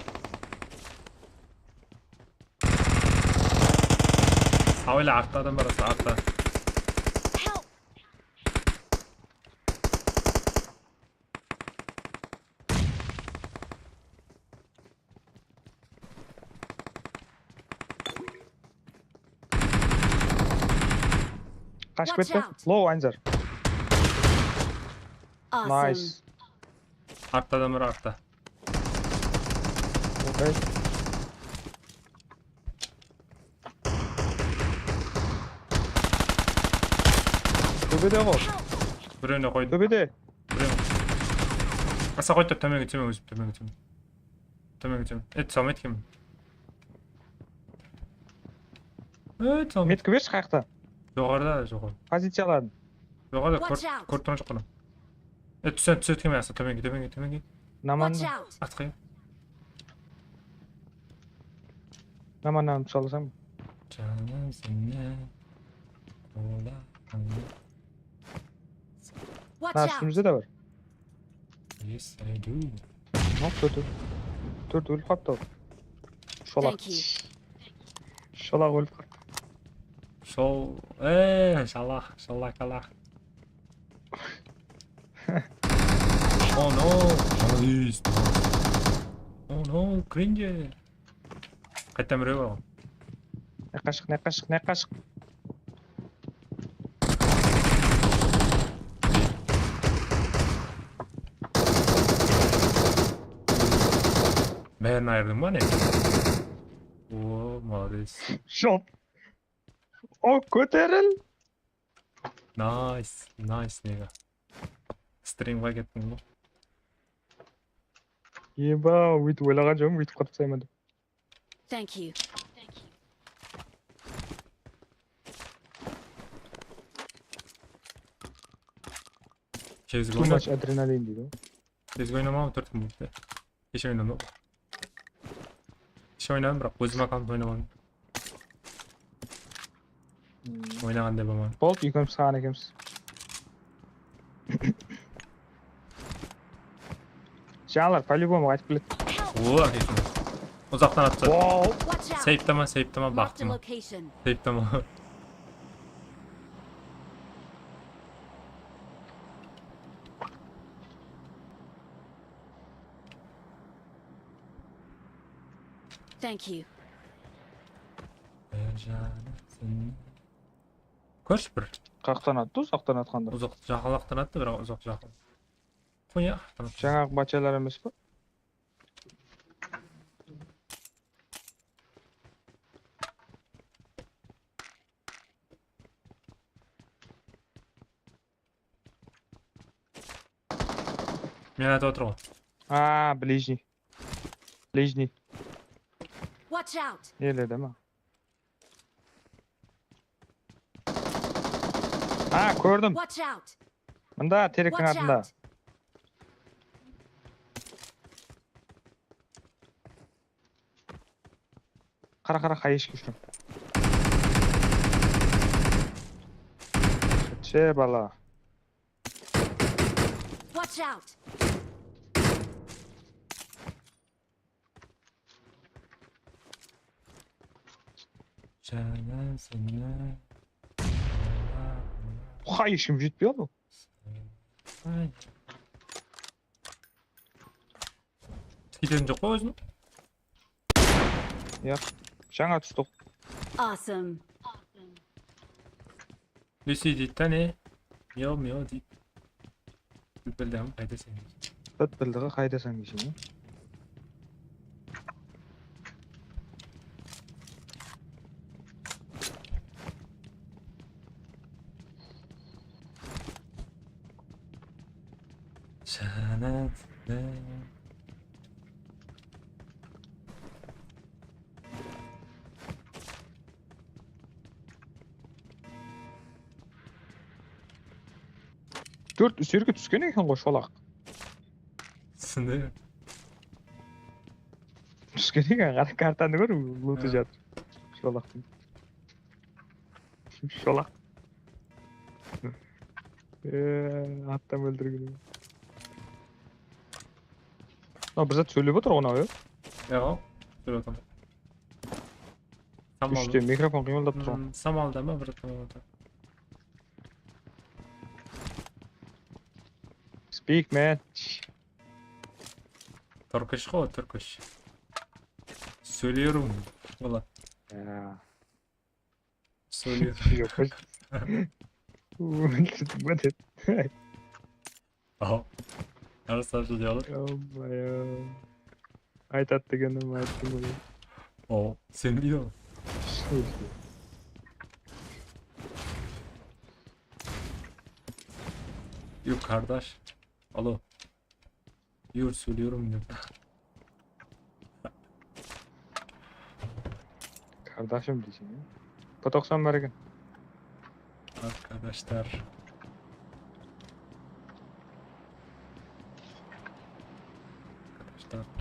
Ha böyle artta adam var aslında artta. Help! Kaçıp Watch etti. out. Low Anzer. Awesome. Nice. Artta adam var artta. Okay. Töbede var. Buraya ne koydum? Töbede. Buraya. Asa koydum tömeye geçemem özüm tömeye geçemem. Tömeye geçemem. Samet kim? Samet. Met kıvış kakta. Yukarıda. Pozisiyaladın. Yukarıda Watch out. kurtuna çok onu. Sen kim yasa tömeye git. Naman. Watch out! Atqayım. Naman çalsam. Canım seninle. Ola. Watch Ha out! üstümüzde de var. Yes I do. Hop dur ölüp kaptı. Şolak. Thank you. Şolak ölüp kaptı. Sol. Şallah kallah. Oh no. Nice. Oh no, cringe. Qaytam röv. Ne kaşık. Ben ayırdım var ne? Oo, молодец. Şop. O köteril. Nice nigga. Stream'e gittin mi? Eba, wit oylagan жоқпын, бүйтіп қатып saymadım. Thank you. Кезге Too much adrenaline дейді. Кезге ойнамам 4 күн болды. Кеше ойнадым. Кеше ойнадым, бірақ өзім аккаунт ойнамадым. Ойнағанда болмады. Болды, екеуміз саған екеуміз. Жаңалар по-любому қайтып келеді. Oo, akıysın. Uzaktan attı. Wow. Watch out! Seyip tamam Marked a baktım. location. Seyip tamam. Thank you. Koş bir. Qaqdan atdı, uzaqdan atqanda. Uzak жақалақтан attı, бірақ uzak жақын. Qo'ya. Жаңағы бачалар емес пе? Мен айтып отыр ғой. Ближний. Ближний. Watch out! Еледі ма? Көрдім. Watch out! Мында теректің Watch артында. out! Қара қай ешкі үшін. Че бала. Watch out! Қай ешкім жетпей алды. Кететін жоқ қой өзің? Жаңа түстік. Awesome. Люси дейді та не? Мяу дейді. Білдім, қайда сен? Білдігі қайдасың дейсің. Төрт үсерге түскен екен ғой шолақ. Сынды. Түскен екен, қара картаны көр, луты жатыр. Шолақтың. Шолақ. Аттам өлдірген. Бір зат сөйлеп отыр ғына, Яға, сөйлеп отыр. Үште микрофон қимылдап тұр. Самалда ма бір тамам отыр. Speak, man. Turkish қой, Turkish. Söylüyorum. Valla. Söylüyorum. Aha. Arası diyorlar. Айтат дегенім айттым ғой. О, сен biliyor musun? Yok kardeş. Alo. Diyor söylüyorum diyor. Kardeşim diyeceğim ya. Потоксан бар екен. Arkadaşlar.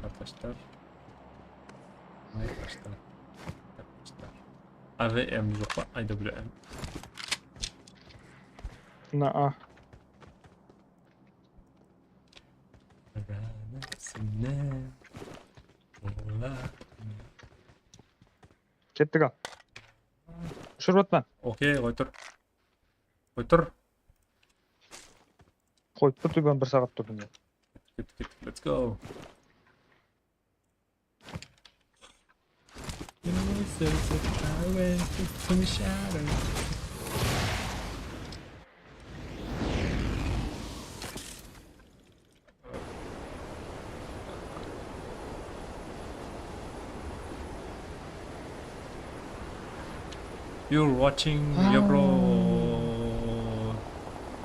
Arkadaşlar. AVM yok mu? IWM. Naa. Kettik al. Ұшырып атпа. Окей, қой тұр. Қой тұр. Қойып тұр, ben 1 сағат тұрдым. Кет, let's go. You're watching Euro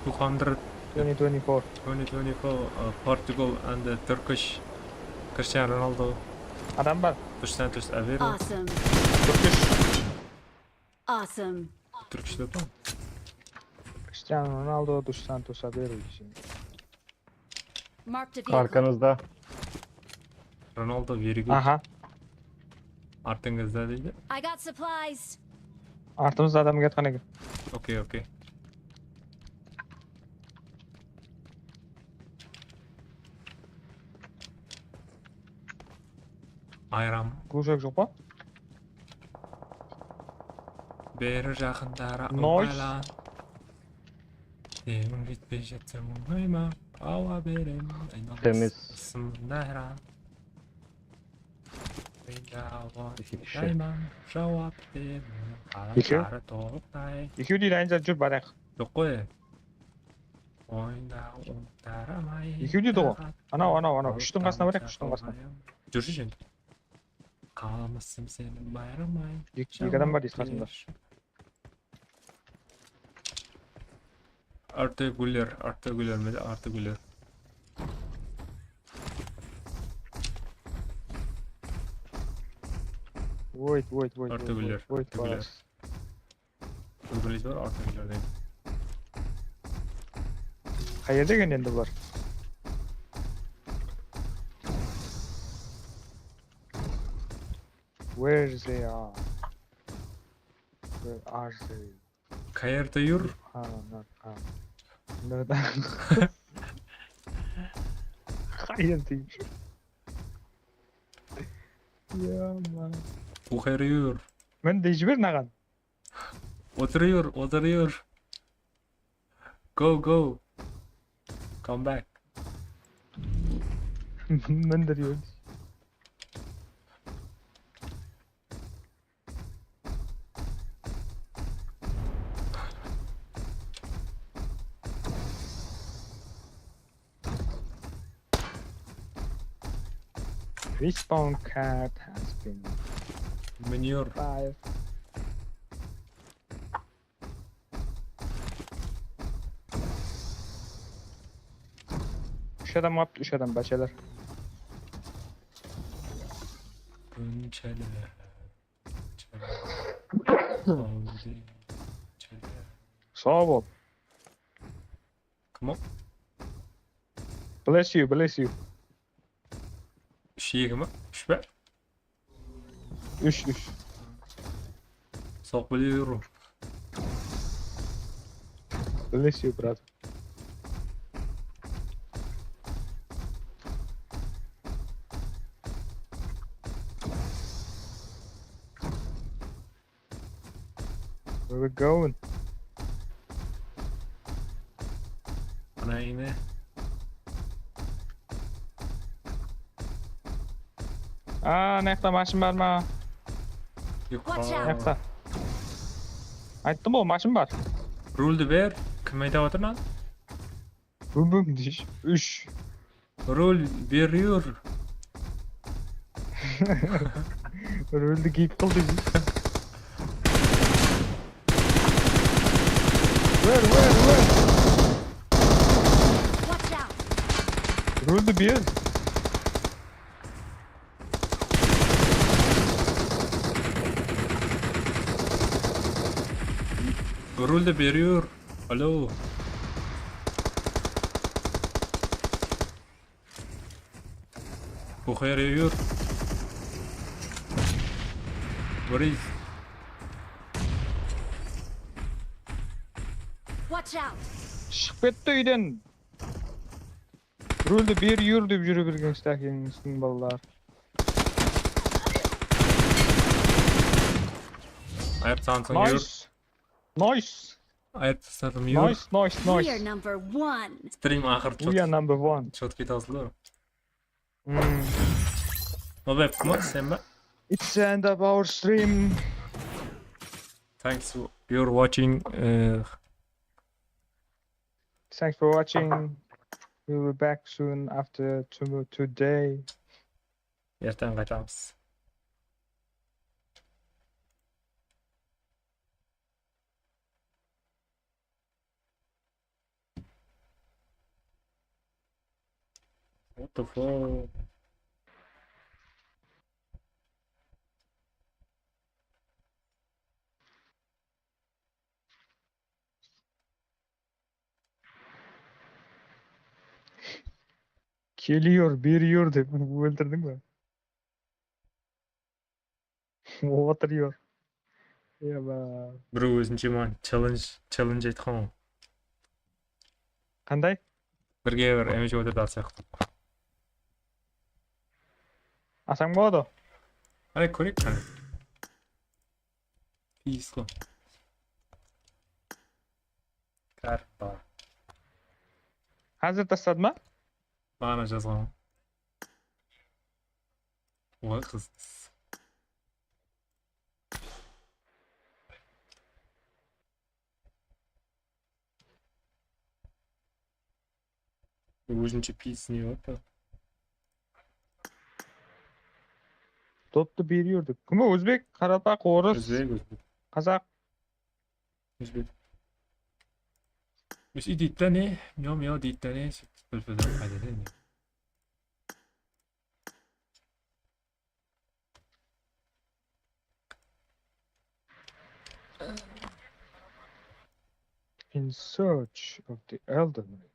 2024. 2024 Portugal and the Turkish Cristiano Ronaldo. Адам бар. Dos Santos Aveiro. Awesome. Turkish. Awesome. Turkish dedi mi? Cristiano Ronaldo, Dos Santos Aveiro diyeceğim. Marked a vehicle. Arkanızda. Ronaldo very good. Aha. Артыңызда дейді. I got supplies. Артымызда адам кеткен екен. Окей. Айрам. Көшек жоқ па? Бері жақындары Nice. ыңғайлан. Демің жетпей жетсе мұңайма. Ауа берем. Temiz. Сымдайран. İki kişi. Жауап берем. Екеу? Қалаптары толықтай. Екеу дейді айнза жүр барайық. Жоқ қой. Ойында ұмтарамай. Екеу дейді ғой. Анау. Үштің қасына барайық, үштің қасына. Жүрші енді. Қалмысым сенің байрамай. Екі адам бар дейді қасымда. Арты гүлер ме? Арты гүлер. Wait. Artugüller. Wait. Гүлер бар, арты гүлер дейін. Қай жерде екен енді бұлар? Where they are? Where are they? Қайерде юр? Қай жерде жүр? Яма. Бұқайыр юр. Мен де жібер наған. Отыр юр. Go. Come back. Мен де жүр. Respawn card has been Мінер. 5. Üç adam yaptı, 3 adam başarılar. Күнчәлі. Sağ ol. Come on. Bless you. Шегі ма? Үш бә? 3. Соқ біле юр. Bless you, brother. Where we going? Ана ине. Nekta maşın var mı? Watch out. Nekta. Ayttım o maşın var. Рульді бер. Кім айтап отыр lan? Bum diş. 3. Руль бер юр. Rölde giyip kaldı. Where? Watch out. Rölde bir. Рульді бер юр. Алло. Бұқайыр юр. Борис. Watch out. Çıkıp ketdi үйден. Rölde bir yür деп жүрө берген стакиңиздин балдар. Айып сансың юр. Nice. Айып сансың юр. Nice. We are number 1. Стрим ақыр We are number 1. чот кете асылы. Nå vet du sen ba? It's the end of our stream. Thanks for your watching. Thanks for watching. We'll be back soon after today. Ертең қайтамыз. What the fuck? Geliyor, veriyor de bunu öldürdün mü? Oturuyor. Ya be. Біреу өзінше маған челлендж айтқан ғой. Қандай? Бірге бір эмоji отырды ал сияқты. Асаң болады? Hadi ko'raylik qani. Pisqo. Karpa. Hozir tastadimi? Mana yozgan. Voy qiz. O'zimcha pisni yo'q. Topni beriyorduk. Kim o? O'zbek, Qarabaq, O'ris, O'zbek. Qozoq. O'zbek. مش ايدي التانية يوم دي التانية في الفيديو حاجة تانية. In search of the elderly.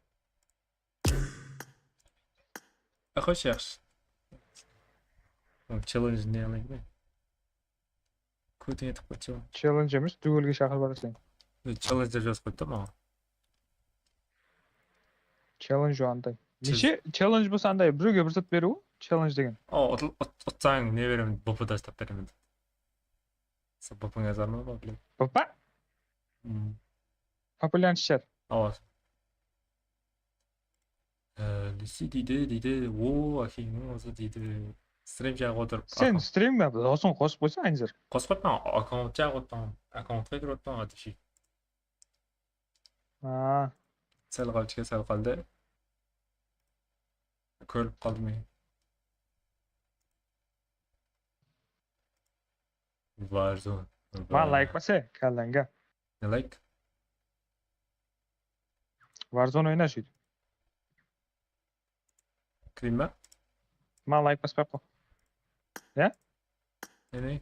Recherche. Challenge ne alayım mı? Kötü yedik bu challenge. Challenge emas, duelga chaqirib borasan. Challenge deb yozib qo'ydim ama. Challenge anday. Necha challenge bo'lsa anday birovga bir zot beruv, challenge degan. Otsang ne beraman? Bopida istab beraman. Sababinga zarma bor bilib. Papa? Populyarlashar. Ovoz. Lucy deydi. O, akingni o'zi deydi. Streamga o'tirib. Sen streamga lozim qo'shib qo'ysan anjir. Qo'shibman, akkauntga o'tdim. Akkauntga kirdim, atishi. Ha. Sal qoldi. Ko'rib qoldim. Warzone. Men like masa kallanga. Ne like? Warzone o'ynash edi. Kiraymi? Men like basmay qo'y. Ya? Ne?